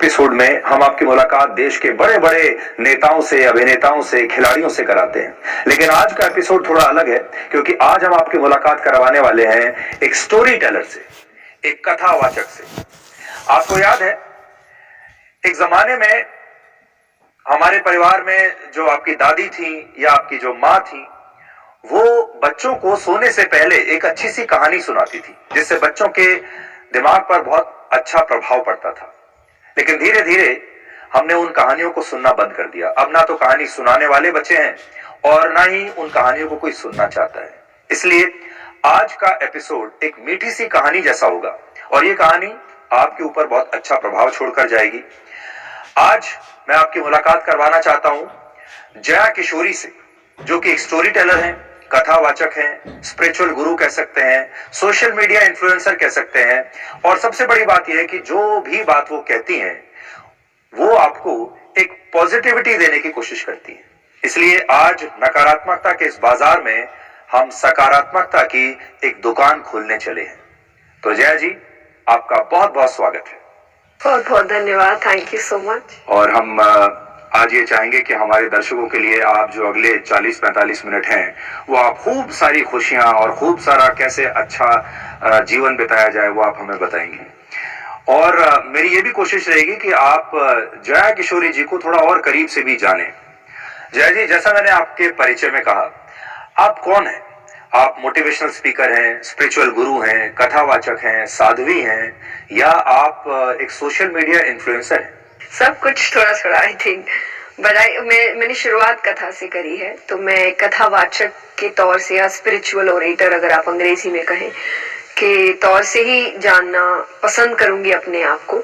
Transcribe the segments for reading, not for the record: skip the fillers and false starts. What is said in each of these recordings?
Episode में हम आपकी मुलाकात देश के बड़े बड़े नेताओं से, अभिनेताओं से, खिलाड़ियों से कराते हैं। लेकिन आज का एपिसोड थोड़ा अलग है, क्योंकि आज हम आपकी मुलाकात करवाने वाले हैं एक स्टोरी टेलर से, एक कथावाचक से। आपको याद है, एक जमाने में हमारे परिवार में जो आपकी दादी थी या आपकी जो माँ थी, वो बच्चों को सोने से पहले एक अच्छी सी कहानी सुनाती थी, जिससे बच्चों के दिमाग पर बहुत अच्छा प्रभाव पड़ता था। लेकिन धीरे धीरे हमने उन कहानियों को सुनना बंद कर दिया। अब ना तो कहानी सुनाने वाले बचे हैं और ना ही उन कहानियों को कोई सुनना चाहता है। इसलिए आज का एपिसोड एक मीठी सी कहानी जैसा होगा और ये कहानी आपके ऊपर बहुत अच्छा प्रभाव छोड़कर जाएगी। आज मैं आपकी मुलाकात करवाना चाहता हूं जया किशोरी से, जो कि एक स्टोरी टेलर हैं, कथावाचक हैं, स्पिरिचुअल गुरु कह सकते हैं, सोशल मीडिया इन्फ्लुएंसर कह सकते हैं। और सबसे बड़ी बात यह है कि जो भी बात वो कहती हैं वो आपको एक पॉजिटिविटी देने की कोशिश करती है। इसलिए आज नकारात्मकता के इस बाजार में हम सकारात्मकता की एक दुकान खोलने चले हैं। तो जया जी, आपका बहुत बहुत स्वागत है। बहुत बहुत धन्यवाद, थैंक यू सो मच। और हम आज ये चाहेंगे कि हमारे दर्शकों के लिए आप जो अगले 40-45 मिनट हैं वो आप खूब सारी खुशियां और खूब सारा कैसे अच्छा जीवन बिताया जाए वो आप हमें बताएंगे। और मेरी ये भी कोशिश रहेगी कि आप जया किशोरी जी को थोड़ा और करीब से भी जानें। जया जी, जैसा मैंने आपके परिचय में कहा, आप कौन हैं? आप मोटिवेशनल स्पीकर हैं, स्पिरिचुअल गुरु हैं, कथावाचक हैं, साध्वी हैं, या आप एक सोशल मीडिया इन्फ्लुएंसर हैं? सब कुछ थोड़ा थोड़ा आई थिंक। मैंने शुरुआत कथा से करी है, तो मैं कथावाचक के तौर से या स्पिरिचुअल ओरेटर, अगर आप अंग्रेजी में कहें, के तौर से ही जानना पसंद करूंगी अपने आप को।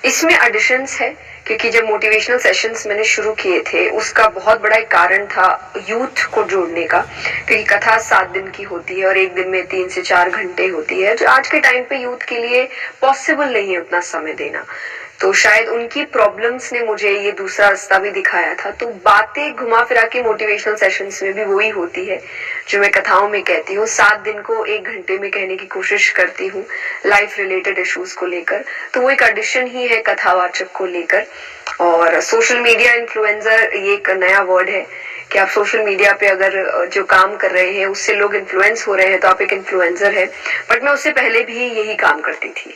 इसमें एडिशंस है, क्योंकि जब मोटिवेशनल सेशंस मैंने शुरू किए थे उसका बहुत बड़ा एक कारण था यूथ को जोड़ने का, क्योंकि कथा 7 दिन की होती है और एक दिन में 3 से 4 घंटे होती है, जो आज के टाइम पे यूथ के लिए पॉसिबल नहीं है उतना समय देना। तो शायद उनकी प्रॉब्लम्स ने मुझे ये दूसरा रास्ता भी दिखाया था। तो बातें घुमा फिरा के मोटिवेशनल सेशंस में भी वही होती है जो मैं कथाओं में कहती हूँ। 7 दिन को 1 घंटे में कहने की कोशिश करती हूँ लाइफ रिलेटेड इश्यूज को लेकर। तो वो एक एडिशन ही है कथावाचक को लेकर। और सोशल मीडिया इन्फ्लुएंसर, ये एक नया वर्ड है कि आप सोशल मीडिया पे अगर जो काम कर रहे हैं उससे लोग इन्फ्लुएंस हो रहे हैं तो आप एक इन्फ्लुएंसर है। बट मैं उससे पहले भी यही काम करती थी।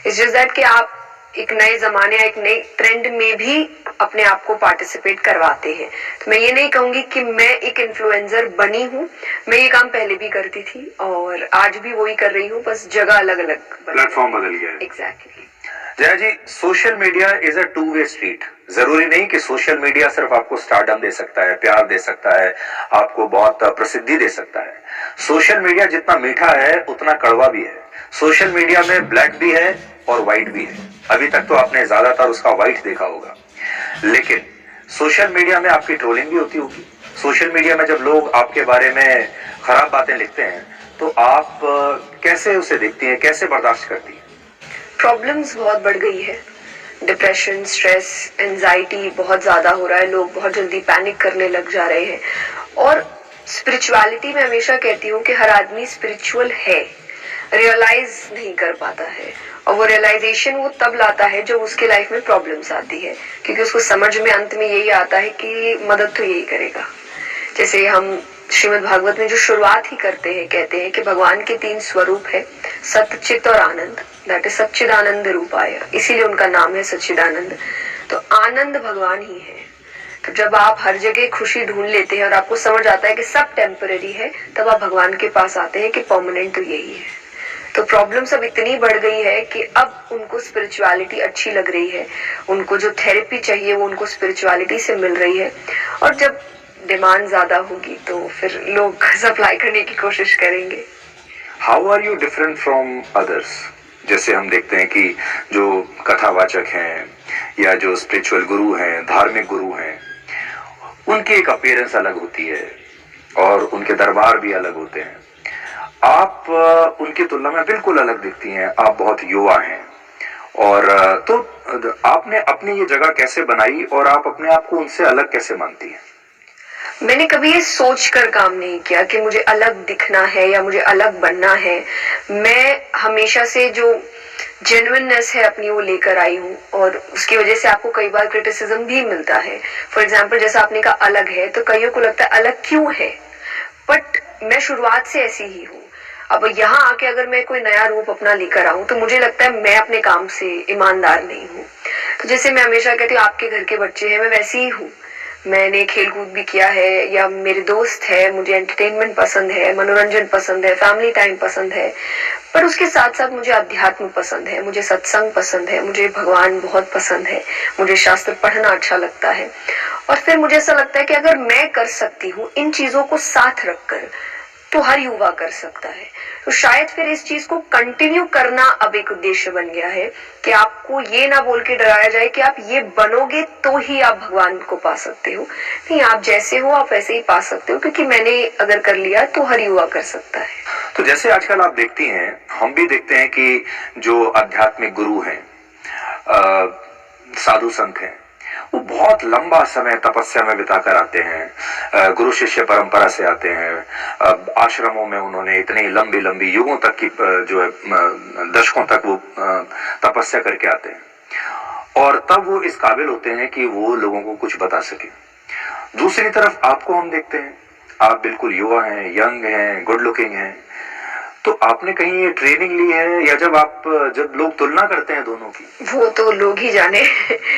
इट्स जस्ट दैट कि आप एक नए जमाने, एक नए ट्रेंड में भी अपने आप को पार्टिसिपेट करवाते हैं। तो मैं ये नहीं कहूंगी कि मैं एक इन्फ्लुएंसर बनी हूँ, मैं ये काम पहले भी करती थी और आज भी वही कर रही हूँ, बस जगह अलग अलग, प्लेटफॉर्म बदल गया है। Exactly. Jaya ji, social media is a two way street. जरूरी नहीं कि सोशल मीडिया सिर्फ आपको स्टारडम दे सकता है, प्यार दे सकता है, आपको बहुत प्रसिद्धि दे सकता है। सोशल मीडिया जितना मीठा है उतना कड़वा भी है। सोशल मीडिया में ब्लैक भी है और व्हाइट भी है। अभी तक तो आपने ज्यादातर उसका व्हाइट देखा होगा, लेकिन सोशल मीडिया में आपकी ट्रोलिंग भी होती होगी। सोशल मीडिया में जब लोग आपके बारे में खराब बातें लिखते हैं तो आप कैसे उसे देखती हैं, कैसे बर्दाश्त करती हैं? प्रॉब्लम्स बहुत बढ़ गई है। डिप्रेशन, स्ट्रेस, एंजाइटी बहुत ज्यादा हो रहा है। लोग बहुत जल्दी पैनिक करने लग जा रहे हैं। और स्पिरिचुअलिटी में हमेशा कहती हूँ कि हर आदमी स्पिरिचुअल है, रियलाइज नहीं कर पाता है। और वो रियलाइजेशन वो तब लाता है जब उसके लाइफ में प्रॉब्लम्स आती है, क्योंकि उसको समझ में अंत में यही आता है कि मदद तो यही करेगा। जैसे हम श्रीमद् भागवत में जो शुरुआत ही करते हैं, कहते हैं कि भगवान के 3 स्वरूप है, सत्य, चित और आनंद। दैट इज सच्चिदानंद रूपाय, इसीलिए उनका नाम है सच्चिदानंद। तो आनंद भगवान ही है। तो जब आप हर जगह खुशी ढूंढ लेते हैं और आपको समझ आता है कि सब टेम्पररी है, तब आप भगवान के पास आते हैं कि परमानेंट तो यही है। तो प्रॉब्लम्स अब इतनी बढ़ गई है कि अब उनको स्पिरिचुअलिटी अच्छी लग रही है। उनको जो थेरेपी चाहिए वो उनको स्पिरिचुअलिटी से मिल रही है। और जब डिमांड ज्यादा होगी तो फिर लोग सप्लाई करने की कोशिश करेंगे। How are you different from others? जैसे हम देखते हैं कि जो कथावाचक हैं या जो स्पिरिचुअल गुरु हैं, धार्मिक गुरु हैं, उनकी एक अपीयरेंस अलग होती है और उनके दरबार भी अलग होते हैं। आप उनकी तुलना में बिल्कुल अलग दिखती हैं। आप बहुत युवा हैं और तो आपने अपनी ये जगह कैसे बनाई और आप अपने आप को उनसे अलग कैसे मानती हैं? मैंने कभी ये सोचकर काम नहीं किया कि मुझे अलग दिखना है या मुझे अलग बनना है। मैं हमेशा से जो जेन्युइननेस है अपनी वो लेकर आई हूँ, और उसकी वजह से आपको कई बार क्रिटिसिज्म भी मिलता है। फॉर एग्जाम्पल जैसा आपने कहा अलग है, तो कईयों को लगता है अलग क्यों है, बट मैं शुरुआत से ऐसी ही हूँ। अब यहाँ आके अगर मैं कोई नया रूप अपना लेकर आऊं तो मुझे लगता है मैं अपने काम से ईमानदार नहीं हूँ। तो जैसे मैं हमेशा कहती हूँ आपके घर के बच्चे हैं, मैं वैसी ही हूँ। मैंने खेल कूद भी किया है, या मेरे दोस्त है, मुझे एंटरटेनमेंट पसंद है, मनोरंजन पसंद है, फैमिली टाइम पसंद है, पर उसके साथ साथ मुझे अध्यात्म पसंद है, मुझे सत्संग पसंद है, मुझे भगवान बहुत पसंद है, मुझे शास्त्र पढ़ना अच्छा लगता है। और फिर मुझे ऐसा लगता है कि अगर मैं कर सकती हूँ इन चीजों को साथ रखकर, तो हर युवा कर सकता है। तो शायद फिर इस चीज को कंटिन्यू करना अब एक उद्देश्य बन गया है कि आपको ये ना बोल के डराया जाए कि आप ये बनोगे तो ही आप भगवान को पा सकते हो। नहीं, आप जैसे हो आप वैसे ही पा सकते हो, क्योंकि मैंने अगर कर लिया तो हर युवा कर सकता है। तो जैसे आजकल आप देखती हैं, हम भी देखते हैं कि जो आध्यात्मिक गुरु हैं, साधु संत हैं, वो बहुत लंबा समय तपस्या में बिताकर आते हैं, गुरु शिष्य परंपरा से आते हैं। आश्रमों में उन्होंने इतनी लंबी लंबी युगों तक की जो है दशकों तक वो तपस्या करके आते हैं, और तब वो इस काबिल होते हैं कि वो लोगों को कुछ बता सके। दूसरी तरफ आपको हम देखते हैं, आप बिल्कुल युवा हैं, यंग हैं, गुड लुकिंग हैं, तो आपने कहीं ये ट्रेनिंग ली है, या जब लोग तुलना करते हैं दोनों की? वो तो लोग ही जाने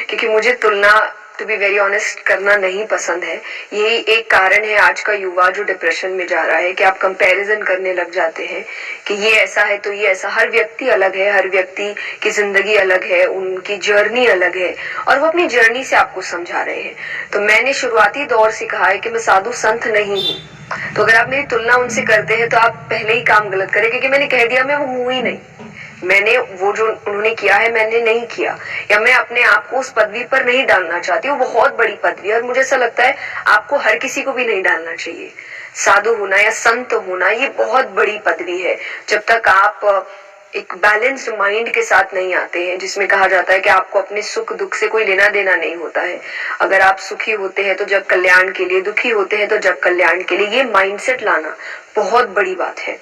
क्योंकि मुझे तुलना टू बी वेरी ऑनेस्ट करना नहीं पसंद है। यही एक कारण है आज का युवा जो डिप्रेशन में जा रहा है, कि आप कंपैरिजन करने लग जाते हैं कि ये ऐसा है तो ये ऐसा। हर व्यक्ति अलग है, हर व्यक्ति की जिंदगी अलग है, उनकी जर्नी अलग है, और वो अपनी जर्नी से आपको समझा रहे हैं। तो मैंने शुरुआती दौर से कहा है कि मैं साधु संत नहीं हूँ, तो अगर आप मेरी तुलना उनसे करते हैं तो आप पहले ही काम गलत करें, क्योंकि मैंने कह दिया मैं वो हूं ही नहीं। मैंने वो जो उन्होंने किया है मैंने नहीं किया, या मैं अपने आप को उस पदवी पर नहीं डालना चाहती। वो बहुत बड़ी पदवी है, और मुझे ऐसा लगता है आपको हर किसी को भी नहीं डालना चाहिए। साधु होना या संत होना ये बहुत बड़ी पदवी है। जब तक आप एक बैलेंस्ड माइंड के साथ नहीं आते हैं, जिसमें कहा जाता है कि आपको अपने सुख दुख से कोई लेना देना नहीं होता है। अगर आप सुखी होते हैं तो जग कल्याण के लिए, दुखी होते हैं तो जग कल्याण के लिए, ये माइंडसेट लाना बहुत बड़ी बात है।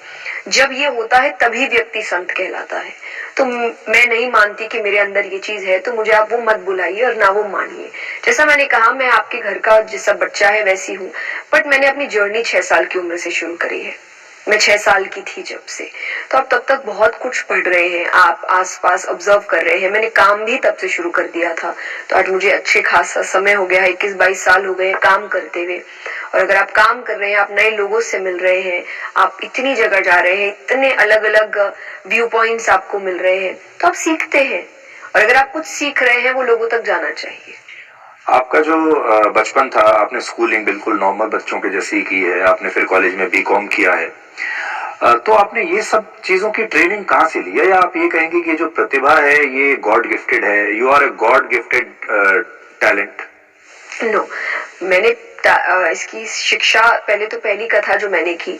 जब ये होता है तभी व्यक्ति संत कहलाता है। तो मैं नहीं मानती कि मेरे अंदर ये चीज है, तो मुझे आप वो मत बुलाइए और ना वो मानिए। जैसा मैंने कहा, मैं आपके घर का जैसा बच्चा है वैसी हूँ, बट मैंने अपनी जर्नी 6 साल की उम्र से शुरू करी है। मैं 6 साल की थी जब से, तो आप तब तक बहुत कुछ पढ़ रहे हैं, आप आसपास ऑब्जर्व कर रहे हैं। मैंने काम भी तब से शुरू कर दिया था, तो आज मुझे अच्छे खासा समय हो गया है, 21-22 साल हो गए काम करते हुए। और अगर आप काम कर रहे हैं, आप नए लोगों से मिल रहे हैं, आप इतनी जगह जा रहे हैं, इतने अलग अलग व्यू पॉइंट्स आपको मिल रहे हैं, तो आप सीखते हैं। और अगर आप कुछ सीख रहे हैं वो लोगों तक जाना चाहिए। आपका जो बचपन था, आपने स्कूलिंग बिल्कुल नॉर्मल बच्चों के जैसी की है, आपने फिर कॉलेज में बीकॉम किया है, तो आपने ये सब चीजों की ट्रेनिंग कहाँ से ली है? या आप ये कहेंगे कि जो प्रतिभा है ये गॉड गिफ्टेड है, you are a god gifted talent? No, मैंने इसकी शिक्षा, पहली कथा जो मैंने की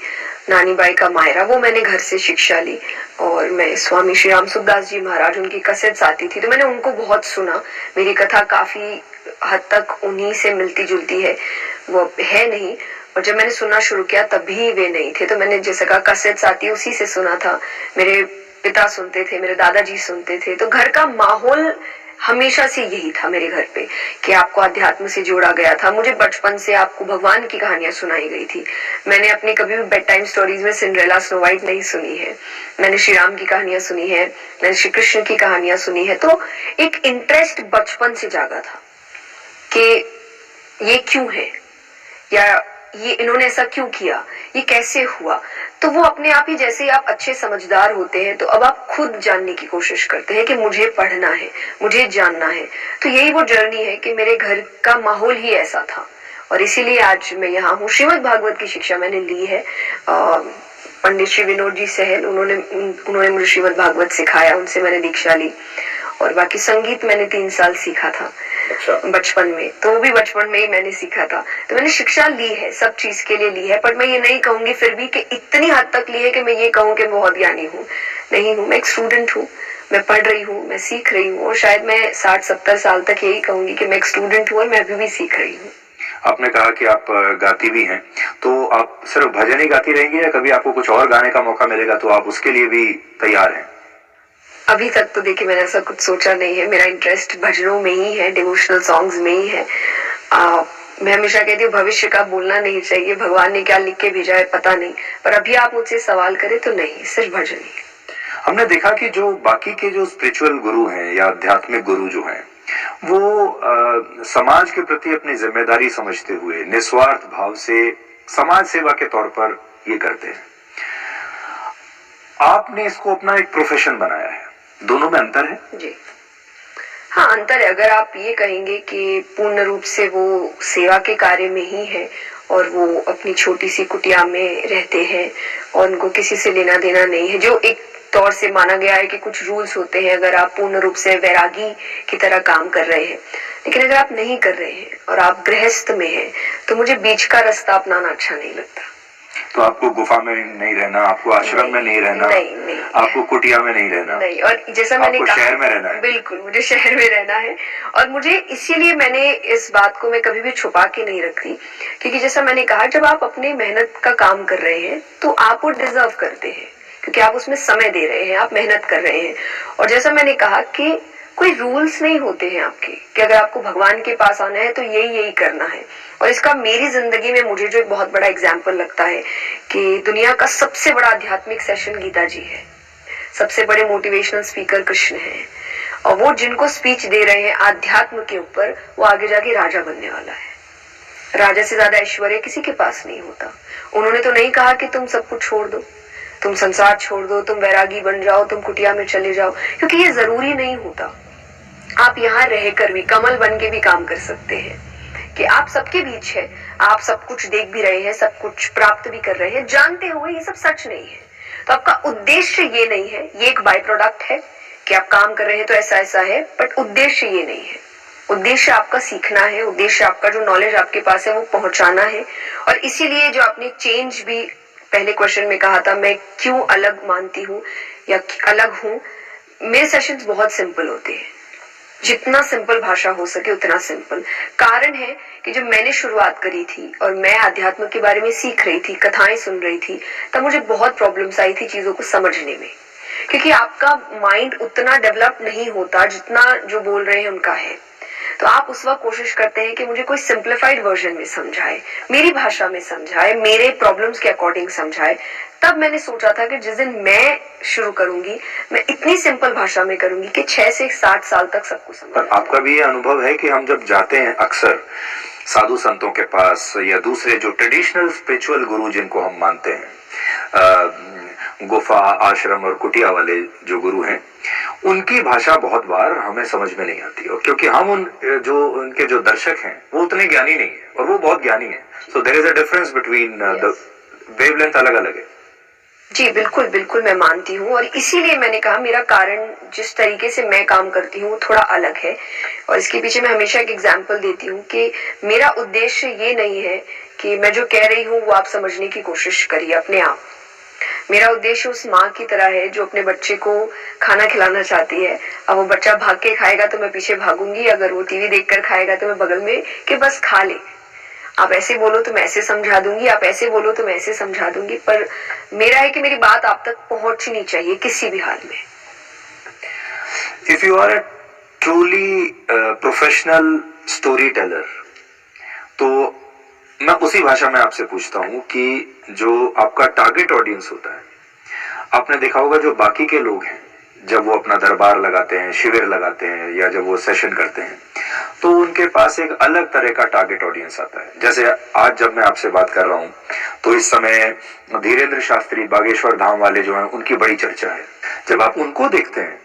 नानी बाई का मायरा, वो मैंने घर से शिक्षा ली। और मैं स्वामी श्री राम सुखदास जी महाराज, उनकी कैसेट्स आती थी तो मैंने उनको बहुत सुना। मेरी कथा काफी हद तक उन्हीं से मिलती जुलती है, वो है नहीं। और जब मैंने सुनना शुरू किया तभी वे नहीं थे, तो मैंने जैसे कहा कैसेट्स आती उसी से सुना था। मेरे पिता सुनते थे, मेरे दादाजी सुनते थे, तो घर का माहौल हमेशा से यही था मेरे घर पे कि आपको अध्यात्म से जोड़ा गया था। मुझे बचपन से आपको भगवान की कहानियां सुनाई गई थी। मैंने अपनी कभी भी बेड टाइम स्टोरीज में सिंड्रेला, स्नो वाइट नहीं सुनी है। मैंने श्री राम की कहानियां सुनी है, मैंने श्री कृष्ण की कहानियां सुनी है। तो एक इंटरेस्ट बचपन से जागा था कि ये क्यों है, या ये इन्होंने ऐसा क्यों किया, ये कैसे हुआ। तो वो अपने आप ही, जैसे ही आप अच्छे समझदार होते हैं तो अब आप खुद जानने की कोशिश करते हैं कि मुझे पढ़ना है, मुझे जानना है। तो यही वो जर्नी है कि मेरे घर का माहौल ही ऐसा था, और इसीलिए आज मैं यहाँ हूँ। श्रीमद् भागवत की शिक्षा मैंने ली है, पंडित श्री विनोद जी सहल, उन्होंने मुझे श्रीमद् भागवत सिखाया, उनसे मैंने दीक्षा ली। और बाकी संगीत मैंने 3 साल सीखा था। अच्छा। बचपन में, तो वो भी बचपन में ही मैंने सीखा था। तो मैंने शिक्षा ली है, सब चीज के लिए ली है, पर मैं ये नहीं कहूंगी फिर भी कि इतनी हद तक ली है कि मैं ये कहूँ कि बहुत ज्ञानी हूँ। नहीं हूँ, मैं एक स्टूडेंट हूँ, मैं पढ़ रही हूँ, मैं सीख रही हूँ। और शायद मैं 60-70 साल तक यही कहूंगी कि मैं एक स्टूडेंट हूँ और मैं अभी भी सीख रही हूँ। आपने कहा कि आप गाती भी हैं, तो आप सिर्फ भजन ही गाती रहेंगी, या कभी आपको कुछ और गाने का मौका मिलेगा तो आप उसके लिए भी तैयार हैं? अभी तक तो देखिए मैंने ऐसा कुछ सोचा नहीं है। मेरा इंटरेस्ट भजनों में ही है, डिवोशनल सॉन्ग्स में ही है। मैं हमेशा कहती हूँ भविष्य का बोलना नहीं चाहिए, भगवान ने क्या लिख के भेजा है पता नहीं, पर अभी आप मुझसे सवाल करें तो नहीं, सिर्फ भजन ही। हमने देखा कि जो बाकी के जो स्पिरिचुअल गुरु हैं या आध्यात्मिक गुरु जो हैं, वो समाज के प्रति अपनी जिम्मेदारी समझते हुए निस्वार्थ भाव से समाज सेवा के तौर पर ये करते हैं। आपने इसको अपना एक प्रोफेशन बनाया है, दोनों में अंतर है? जी हाँ, अंतर है। अगर आप ये कहेंगे कि पूर्ण रूप से वो सेवा के कार्य में ही है और वो अपनी छोटी सी कुटिया में रहते हैं और उनको किसी से लेना देना नहीं है, जो एक तौर से माना गया है कि कुछ रूल्स होते हैं अगर आप पूर्ण रूप से वैरागी की तरह काम कर रहे हैं। लेकिन अगर आप नहीं कर रहे हैं और आप गृहस्थ में हैं, तो मुझे बीच का रास्ता अपनाना अच्छा नहीं लगता। तो आपको गुफा में नहीं रहना, आपको आश्रम में नहीं रहना, नहीं, आपको कुटिया में नहीं रहना, नहीं। और जैसा मैंने कहा, शहर में रहना है। बिल्कुल, मुझे शहर में रहना है। और मुझे इसीलिए मैंने इस बात को मैं कभी भी छुपा के नहीं रखती, क्योंकि जैसा मैंने कहा, जब आप अपने मेहनत का काम कर रहे हैं तो आप वो डिजर्व करते हैं, क्योंकि आप उसमें समय दे रहे हैं, आप मेहनत कर रहे हैं। और जैसा मैंने कहा कि कोई रूल्स नहीं होते हैं आपके कि अगर आपको भगवान के पास आना है तो यही करना है। और इसका मेरी जिंदगी में मुझे जो एक बहुत बड़ा एग्जाम्पल लगता है कि दुनिया का सबसे बड़ा आध्यात्मिक सेशन गीता जी है, सबसे बड़े मोटिवेशनल स्पीकर कृष्ण हैं, और वो जिनको स्पीच दे रहे हैं आध्यात्म के ऊपर, वो आगे जाके राजा बनने वाला है। राजा से ज्यादा ऐश्वर्य किसी के पास नहीं होता। उन्होंने तो नहीं कहा कि तुम सब कुछ छोड़ दो, तुम संसार छोड़ दो, तुम वैरागी बन जाओ, तुम कुटिया में चले जाओ, क्योंकि ये जरूरी नहीं होता। आप यहाँ रहकर भी कमल बन के भी काम कर सकते हैं कि आप सबके बीच है, आप सब कुछ देख भी रहे हैं, सब कुछ प्राप्त भी कर रहे हैं, जानते हुए ये सब सच नहीं है। तो आपका उद्देश्य ये नहीं है, ये एक बाय प्रोडक्ट है कि आप काम कर रहे हैं तो ऐसा ऐसा है, बट उद्देश्य ये नहीं है। उद्देश्य आपका सीखना है, उद्देश्य आपका जो नॉलेज आपके पास है वो पहुंचाना है। और इसीलिए जो आपने चेंज भी पहले क्वेश्चन में कहा था, मैं क्यों अलग मानती हूँ या अलग हूँ, मेरे सेशंस बहुत सिंपल होते हैं, जितना सिंपल भाषा हो सके उतना सिंपल। कारण है कि जब मैंने शुरुआत करी थी और मैं अध्यात्म के बारे में सीख रही थी, कथाएं सुन रही थी, तब मुझे बहुत प्रॉब्लम्स आई थी चीजों को समझने में, क्योंकि आपका माइंड उतना डेवलप नहीं होता जितना जो बोल रहे हैं उनका है। तो आप उस वक्त कोशिश करते हैं कि मुझे कोई सिंप्लीफाइड वर्जन में समझाए, मेरी भाषा में समझाए, मेरे प्रॉब्लम्स के अकॉर्डिंग समझाए। तब मैंने सोचा था कि जिस दिन मैं शुरू करूंगी, मैं इतनी सिंपल भाषा में करूंगी कि 6 से 7 साल तक सबको समझ। पर आपका भी ये अनुभव है कि हम जब जाते हैं अक्सर साधु संतों के पास या दूसरे जो ट्रेडिशनल स्पिरिचुअल गुरु जिनको हम मानते हैं, गुफा, आश्रम और कुटिया वाले जो गुरु हैं, उनकी भाषा बहुत बार हमें समझ में नहीं आती, और क्योंकि हम उनके जो दर्शक हैं वो उतने ज्ञानी नहीं है और वो बहुत ज्ञानी है। So there is a difference between the wavelength अलग अलग है। जी बिल्कुल बिल्कुल, मैं मानती हूँ। और इसीलिए मैंने कहा मेरा कारण, जिस तरीके से मैं काम करती हूँ वो थोड़ा अलग है। और इसके पीछे मैं हमेशा एक एग्जाम्पल देती हूँ कि मेरा उद्देश्य ये नहीं है कि मैं जो कह रही हूँ वो आप समझने की कोशिश करिए अपने आप। मेरा उद्देश्य उस माँ की तरह है जो अपने बच्चे को खाना खिलाना चाहती है। अब वो बच्चा भाग के खाएगा तो मैं पीछे भागूंगी, अगर वो टीवी देखकर खाएगा तो मैं बगल में कि बस खा ले। आप ऐसे बोलो तो मैं ऐसे समझा दूंगी, आप ऐसे बोलो तो मैं ऐसे समझा दूंगी, पर मेरा है कि मेरी बात आप तक पहुंचनी चाहिए किसी भी हाल में। If you are a truly professional storyteller, तो मैं उसी भाषा में आपसे पूछता हूं कि जो आपका टारगेट ऑडियंस होता है, आपने देखा होगा जो बाकी के लोग हैं, जब वो अपना दरबार लगाते हैं, शिविर लगाते हैं या जब वो सेशन करते हैं, तो उनके पास एक अलग तरह का टारगेट ऑडियंस आता है। जैसे आज जब मैं आपसे बात कर रहा हूं तो इस समय धीरेन्द्र शास्त्री बागेश्वर धाम वाले जो हैं उनकी बड़ी चर्चा है। जब आप उनको देखते हैं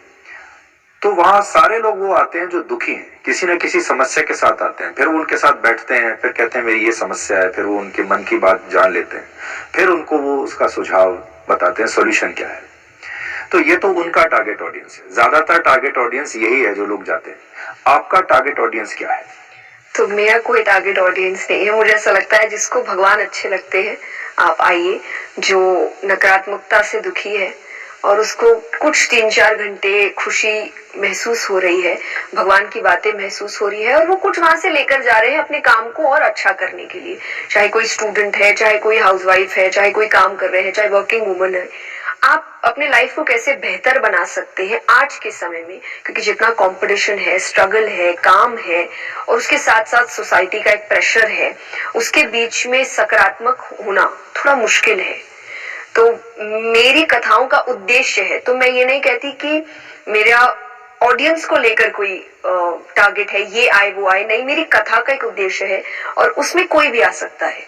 तो वहां सारे लोग वो आते हैं जो दुखी हैं, किसी न किसी समस्या के साथ आते हैं, फिर वो उनके साथ बैठते हैं, फिर कहते हैं मेरी ये समस्या है, फिर वो उनके मन की बात जान लेते हैं, फिर उनको वो उसका सुझाव बताते हैं, सॉल्यूशन क्या है। तो ये तो उनका टारगेट ऑडियंस है। ज्यादातर टारगेट ऑडियंस यही है जो लोग जाते हैं। आपका टारगेट ऑडियंस क्या है? तो मेरा कोई टारगेट ऑडियंस नहीं है। मुझे ऐसा लगता है जिसको भगवान अच्छे लगते हैं आप आइए, जो नकारात्मकता से दुखी है और उसको कुछ 3-4 घंटे खुशी महसूस हो रही है, भगवान की बातें महसूस हो रही है, और वो कुछ वहां से लेकर जा रहे हैं अपने काम को और अच्छा करने के लिए। चाहे कोई स्टूडेंट है, चाहे कोई हाउसवाइफ है, चाहे कोई काम कर रहे हैं, चाहे वर्किंग वुमन है, आप अपने लाइफ को कैसे बेहतर बना सकते हैं आज के समय में, क्योंकि जितना कंपटीशन है, स्ट्रगल है, काम है और उसके साथ साथ सोसाइटी का एक प्रेशर है, उसके बीच में सकारात्मक होना थोड़ा मुश्किल है। तो मेरी कथाओं का उद्देश्य है, तो मैं ये नहीं कहती कि मेरा ऑडियंस को लेकर कोई टारगेट है, ये आए वो आए, नहीं, मेरी कथा का एक उद्देश्य है और उसमें कोई भी आ सकता है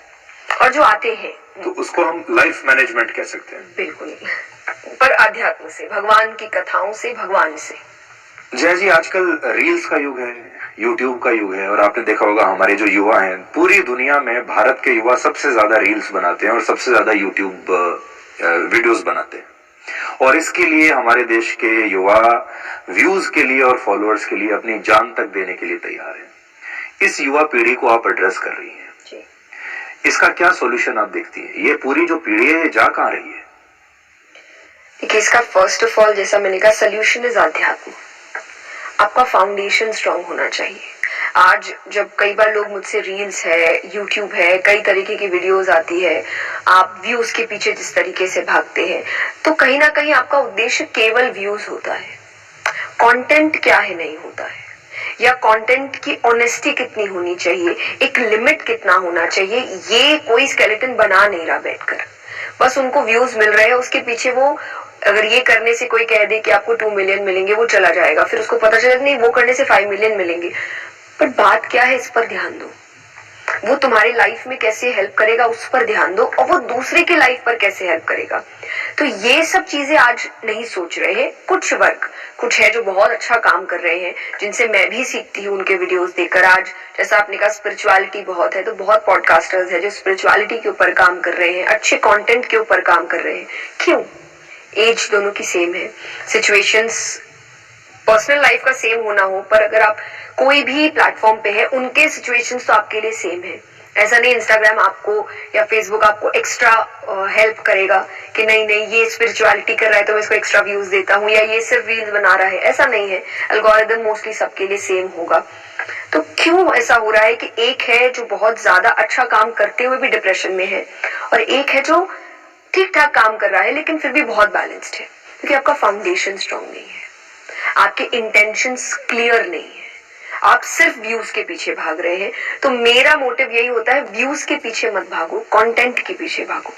और जो आते हैं तो उसको हम लाइफ मैनेजमेंट कह सकते हैं। बिल्कुल, पर अध्यात्म से, भगवान की कथाओं से, भगवान से। जय जी, आजकल रील्स का युग है, यूट्यूब का युग है और आपने देखा होगा हमारे जो युवा हैं, पूरी दुनिया में भारत के युवा सबसे ज्यादा रील्स बनाते हैं और सबसे ज्यादा यूट्यूब वीडियोस बनाते हैं और इसके लिए हमारे देश के युवा व्यूज के लिए और फॉलोअर्स के लिए अपनी जान तक देने के लिए तैयार है। इस युवा पीढ़ी को आप एड्रेस कर रही हैं, इसका क्या सॉल्यूशन आप देखती हैं? ये पूरी जो पीढ़ी है ये जा कहाँ रही है? देखिए, इसका फर्स्ट ऑफ ऑल, जैसा मैंने कहा, सोल्यूशन इज अध्यात्म। आपका फाउंडेशन स्ट्रांग होना चाहिए। आज जब कई बार लोग मुझसे रील्स है, यूट्यूब है, कई तरीके की वीडियोस आती है, आप व्यूज के पीछे जिस तरीके से भागते हैं, तो कहीं ना कहीं आपका उद्देश्य केवल व्यूज होता है, कंटेंट क्या है नहीं होता है, या कंटेंट की ऑनेस्टी कितनी होनी चाहिए, एक लिमिट कितना होना चाहिए, ये कोई स्केलेटन बना नहीं रहा बैठकर। बस उनको व्यूज मिल रहे हैं, उसके पीछे वो, अगर ये करने से कोई कह दे कि आपको 2 मिलियन मिलेंगे, वो चला जाएगा, फिर उसको पता चलेगा नहीं वो करने से 5 मिलियन मिलेंगे। पर बात क्या है, इस पर ध्यान दो। वो तुम्हारी लाइफ में कैसे हेल्प करेगा उस पर ध्यान दो, और वो दूसरे की लाइफ पर कैसे हेल्प करेगा। तो ये सब चीजें आज नहीं सोच रहे हैं। कुछ वर्ग, कुछ है जो बहुत अच्छा काम कर रहे हैं, जिनसे मैं भी सीखती हूँ उनके वीडियोस देखकर। आज जैसा आपने कहा स्पिरिचुअलिटी बहुत है, तो बहुत पॉडकास्टर्स है जो स्पिरिचुअलिटी के ऊपर काम कर रहे हैं, अच्छे कंटेंट के ऊपर काम कर रहे हैं। क्यों? एज दोनों की सेम है, सिचुएशंस, पर्सनल लाइफ का सेम होना हो, पर अगर आप कोई भी प्लेटफॉर्म पे है, उनके सिचुएशंस तो आपके लिए सेम है। ऐसा नहीं इंस्टाग्राम आपको या फेसबुक आपको एक्स्ट्रा हेल्प करेगा कि नहीं नहीं ये स्पिरिचुअलिटी कर रहा है तो मैं इसको एक्स्ट्रा व्यूज देता हूँ, या ये सिर्फ रील्स बना रहा है, ऐसा नहीं है। एल्गोरिदम मोस्टली सबके लिए सेम होगा। तो क्यों ऐसा हो रहा है कि एक है जो बहुत ज्यादा अच्छा काम करते हुए भी डिप्रेशन में है, और एक है जो ठीक ठाक काम कर रहा है लेकिन फिर भी बहुत बैलेंस्ड है? क्योंकि आपका फाउंडेशन स्ट्रांग नहीं है, आपके इंटेंशंस क्लियर नहीं है, आप सिर्फ व्यूज के पीछे भाग रहे हैं। तो मेरा मोटिव यही होता है, व्यूज के पीछे मत भागो, कंटेंट के पीछे भागो।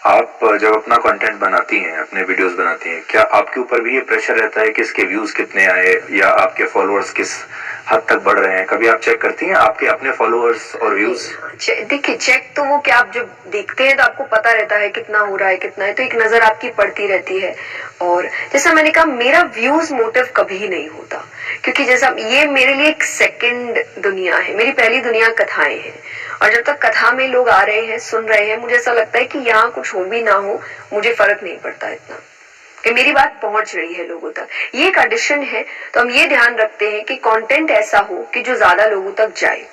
आप जब अपना कंटेंट बनाती हैं, अपने वीडियोस बनाती हैं, क्या आपके ऊपर भी ये प्रेशर रहता है कि इसके व्यूज कितने आए या आपके फॉलोअर्स किस हद तक बढ़ रहे हैं? कभी आप चेक करती हैं आपके अपने फॉलोअर्स और व्यूज? देखिए, चेक तो वो क्या, आप जब देखते हैं तो आपको पता रहता है कितना हो रहा है, कितना है, तो एक नजर आपकी पड़ती रहती है। और जैसा मैंने कहा, मेरा व्यूज मोटिव कभी नहीं होता, क्योंकि जैसा ये मेरे लिए एक सेकंड दुनिया है, मेरी पहली दुनिया कथाएं हैं। और जब तक कथा में लोग आ रहे हैं, सुन रहे हैं, मुझे ऐसा लगता है कि यहाँ कुछ हो भी ना हो, मुझे फर्क नहीं पड़ता इतना, कि मेरी बात पहुंच रही है लोगों तक। ये एक ऑडिशन है, तो हम ये ध्यान रखते हैं कि कंटेंट ऐसा हो कि जो ज्यादा लोगों तक जाए।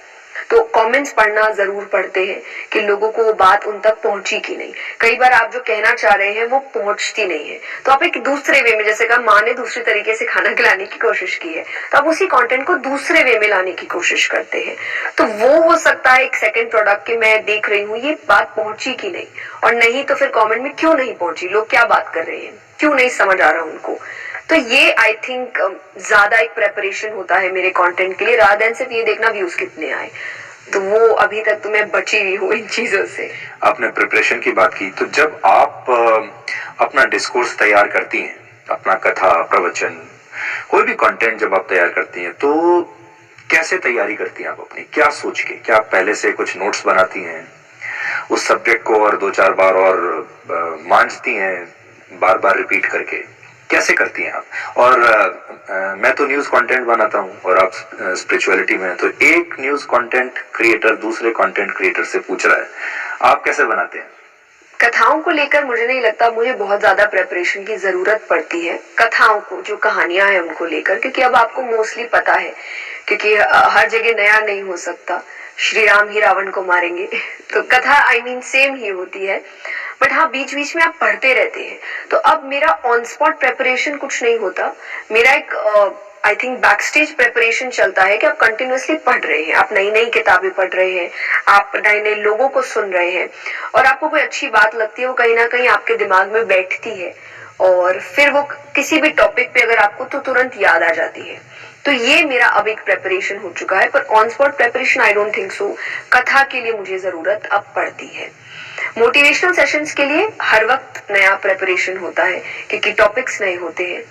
तो कमेंट्स पढ़ना जरूर पढ़ते हैं कि लोगों को वो बात उन तक पहुंची कि नहीं। कई बार आप जो कहना चाह रहे हैं वो पहुंचती नहीं है, तो आप एक दूसरे वे में, जैसे कहा माँ ने दूसरे तरीके से खाना खिलाने की कोशिश की है, तो आप उसी कंटेंट को दूसरे वे में लाने की कोशिश करते हैं। तो वो हो सकता है एक सेकंड प्रोडक्ट कि मैं देख रही हूँ ये बात पहुंची कि नहीं, और नहीं तो फिर कॉमेंट में क्यों नहीं पहुंची, लोग क्या बात कर रहे हैं, क्यों नहीं समझ आ रहा उनको। तो ये आई थिंक ज्यादा एक प्रेपरेशन होता है मेरे कंटेंट के लिए, रादर देन सिर्फ ये देखना व्यूज कितने आए। तो वो अभी तक तो मैं बची हुई हूँ इन चीजों से। आपने प्रिपरेशन की बात की, तो जब आप अपना डिस्कोर्स तैयार करती हैं, अपना कथा प्रवचन कोई भी कंटेंट जब आप तैयार करती हैं, तो कैसे तैयारी करती हैं आप अपनी? क्या सोच के? क्या आप पहले से कुछ नोट्स बनाती हैं, उस सब्जेक्ट को और 2-4 बार और मांझती हैं, बार बार रिपीट करके? कैसे करती हैं आप? और मैं तो न्यूज कंटेंट बनाता हूं और आप स्पिरिचुअलिटी में, तो एक न्यूज कंटेंट क्रिएटर दूसरे कंटेंट क्रिएटर से पूछ रहा है, आप कैसे बनाते हैं? कथाओं को लेकर मुझे नहीं लगता मुझे बहुत ज्यादा प्रेपरेशन की जरूरत पड़ती है। कथाओं को, जो कहानियां हैं उनको लेकर, क्योंकि अब आपको मोस्टली पता है, क्योंकि हर जगह नया नहीं हो सकता। श्री राम ही रावण को मारेंगे तो कथा सेम ही होती है, बट हाँ बीच बीच में आप पढ़ते रहते हैं। तो अब मेरा ऑन स्पॉट प्रेपरेशन कुछ नहीं होता, मेरा एक I think back stage preparation चलता है कि आप कंटिन्यूअसली पढ़ रहे हैं, आप नई नई किताबें पढ़ रहे हैं, आप नए नए लोगों को सुन रहे हैं, और आपको कोई अच्छी बात लगती है वो कहीं ना कहीं आपके दिमाग में बैठती है, और फिर वो किसी भी टॉपिक पे अगर आपको तो तुरंत याद आ जाती है। तो ये मेरा अब एक प्रेपरेशन हो चुका है, पर on spot preparation I don't think so. कथा के लिए मुझे जरूरत अब पड़ती है। मोटिवेशनल सेशंस के लिए हर वक्त नया प्रेपरेशन होता है, क्योंकि टॉपिक्स नए होते हैं,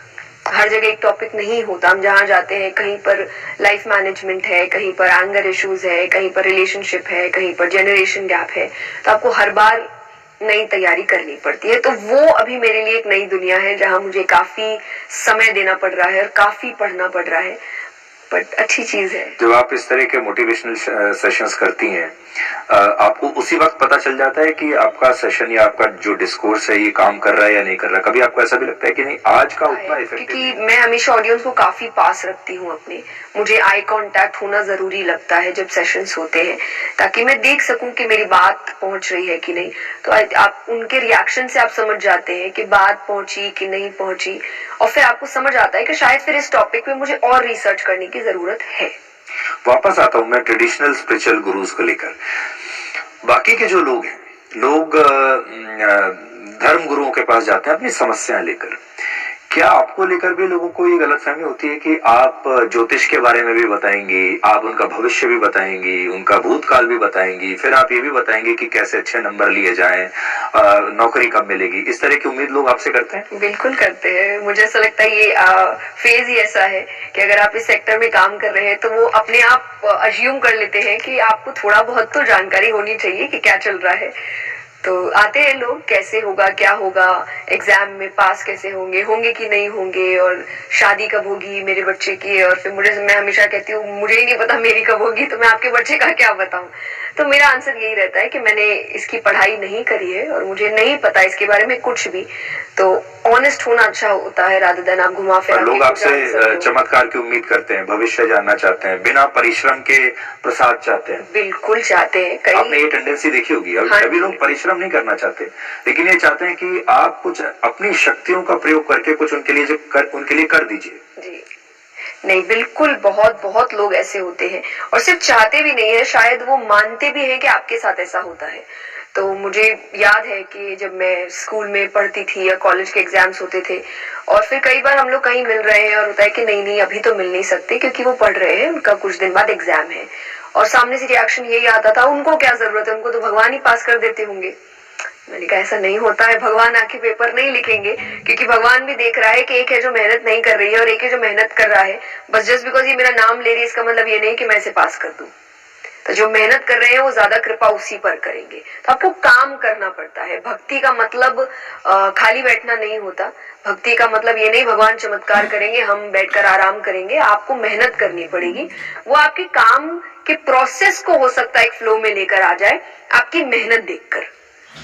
हर जगह एक टॉपिक नहीं होता। हम जहाँ जाते हैं कहीं पर लाइफ मैनेजमेंट है, कहीं पर एंगर इश्यूज है, कहीं पर रिलेशनशिप है, कहीं पर जनरेशन गैप है, तो आपको हर बार नई तैयारी करनी पड़ती है। तो वो अभी मेरे लिए एक नई दुनिया है जहाँ मुझे काफी समय देना पड़ रहा है और काफी पढ़ना पड़ रहा है, बट अच्छी चीज है। जब आप इस तरह के मोटिवेशनल सेशंस करती हैं, आपको उसी वक्त पता चल जाता है कि आपका सेशन या आपका जो डिस्कोर्स है ये काम कर रहा है या नहीं कर रहा? कभी आपको ऐसा भी लगता है कि नहीं आज का उतना इफेक्टिव? क्योंकि मैं हमेशा ऑडियंस को काफी पास रखती हूँ अपने, मुझे आई कांटेक्ट होना जरूरी लगता है जब सेशंस होते हैं, ताकि मैं देख सकूं कि मेरी बात पहुंच रही है कि नहीं। तो आप उनके रिएक्शन से आप समझ जाते हैं कि बात पहुंची कि नहीं पहुंची, और फिर आपको समझ आता है कि शायद फिर इस टॉपिक पे मुझे और रिसर्च करने की जरूरत है। वापस आता हूं मैं ट्रेडिशनल स्पिरिचुअल गुरुज को लेकर। बाकी के जो लोग हैं, लोग धर्म गुरुओं के पास जाते हैं अपनी समस्याएं लेकर। क्या आपको लेकर भी लोगों को ये गलतफहमी होती है कि आप ज्योतिष के बारे में भी बताएंगी, आप उनका भविष्य भी बताएंगी, उनका भूतकाल भी बताएंगी, फिर आप ये भी बताएंगे कि कैसे अच्छे नंबर लिए जाएं, नौकरी कब मिलेगी? इस तरह की उम्मीद लोग आपसे करते हैं? बिल्कुल करते हैं। मुझे ऐसा लगता है ये फेज ही ऐसा है कि अगर आप इस सेक्टर में काम कर रहे हैं तो वो अपने आप अज्यूम कर लेते हैं कि आपको थोड़ा बहुत तो जानकारी होनी चाहिए कि क्या चल रहा है। तो आते हैं लोग, कैसे होगा, क्या होगा, एग्जाम में पास कैसे होंगे कि नहीं होंगे, और शादी कब होगी मेरे बच्चे की, और फिर मैं हमेशा कहती हूँ मुझे ही नहीं पता मेरी कब होगी, तो मैं आपके बच्चे का क्या बताऊं। तो मेरा आंसर यही रहता है कि मैंने इसकी पढ़ाई नहीं करी है और मुझे नहीं पता इसके बारे में कुछ भी। तो ऑनेस्ट होना अच्छा होता है, रादर देन आप घुमा फिरा। लोग आपसे चमत्कार की उम्मीद करते हैं, भविष्य जानना चाहते हैं, बिना परिश्रम के प्रसाद चाहते हैं। बिल्कुल चाहते हैं। आपने ये टेंडेंसी देखी होगी, अभी लोग परिश्रम नहीं करना चाहते, लेकिन ये चाहते हैं कि आप कुछ अपनी शक्तियों का प्रयोग करके कुछ उनके लिए कर दीजिए। जी नहीं, बिल्कुल बहुत बहुत लोग ऐसे होते हैं, और सिर्फ चाहते भी नहीं है, शायद वो मानते भी हैं कि आपके साथ ऐसा होता है। तो मुझे याद है कि जब मैं स्कूल में पढ़ती थी या कॉलेज के एग्जाम्स होते थे, और फिर कई बार हम लोग कहीं मिल रहे हैं और होता है कि नहीं अभी तो मिल नहीं सकते क्योंकि वो पढ़ रहे हैं, उनका कुछ दिन बाद एग्जाम है, और सामने से रिएक्शन यही आता था, उनको क्या जरूरत है, उनको तो भगवान ही पास कर देते होंगे। मैंने कहा ऐसा नहीं होता है, भगवान आके पेपर नहीं लिखेंगे, क्योंकि भगवान भी देख रहा है कि एक है जो मेहनत नहीं कर रही है और एक है जो मेहनत कर रहा है। बस जस्ट बिकॉज ये मेरा नाम ले रही है इसका मतलब ये नहीं कि मैं इसे पास कर दूं। तो जो मेहनत कर रहे हैं वो ज्यादा कृपा उसी पर करेंगे। तो आपको काम करना पड़ता है। भक्ति का मतलब खाली बैठना नहीं होता। भक्ति का मतलब ये नहीं भगवान चमत्कार करेंगे हम बैठकर आराम करेंगे। आपको मेहनत करनी पड़ेगी। वो आपके काम के प्रोसेस को हो सकता है एक फ्लो में लेकर आ जाए आपकी मेहनत देखकर,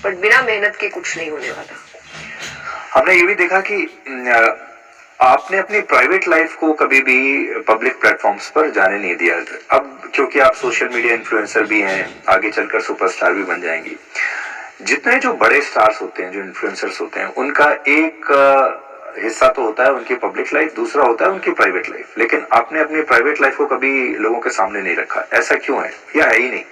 बट बिना मेहनत के कुछ नहीं होने वाला। हमने ये भी देखा कि आपने अपनी प्राइवेट लाइफ को कभी भी पब्लिक प्लेटफॉर्म्स पर जाने नहीं दिया। अब क्योंकि आप सोशल मीडिया इन्फ्लुएंसर भी हैं, आगे चलकर सुपरस्टार भी बन जाएंगी। जितने जो बड़े स्टार्स होते हैं, जो इन्फ्लुएंसर्स होते हैं, उनका एक हिस्सा तो होता है उनकी पब्लिक लाइफ, दूसरा होता है उनकी प्राइवेट लाइफ। लेकिन आपने अपनी प्राइवेट लाइफ को कभी लोगों के सामने नहीं रखा, ऐसा क्यों है, या है ही नहीं?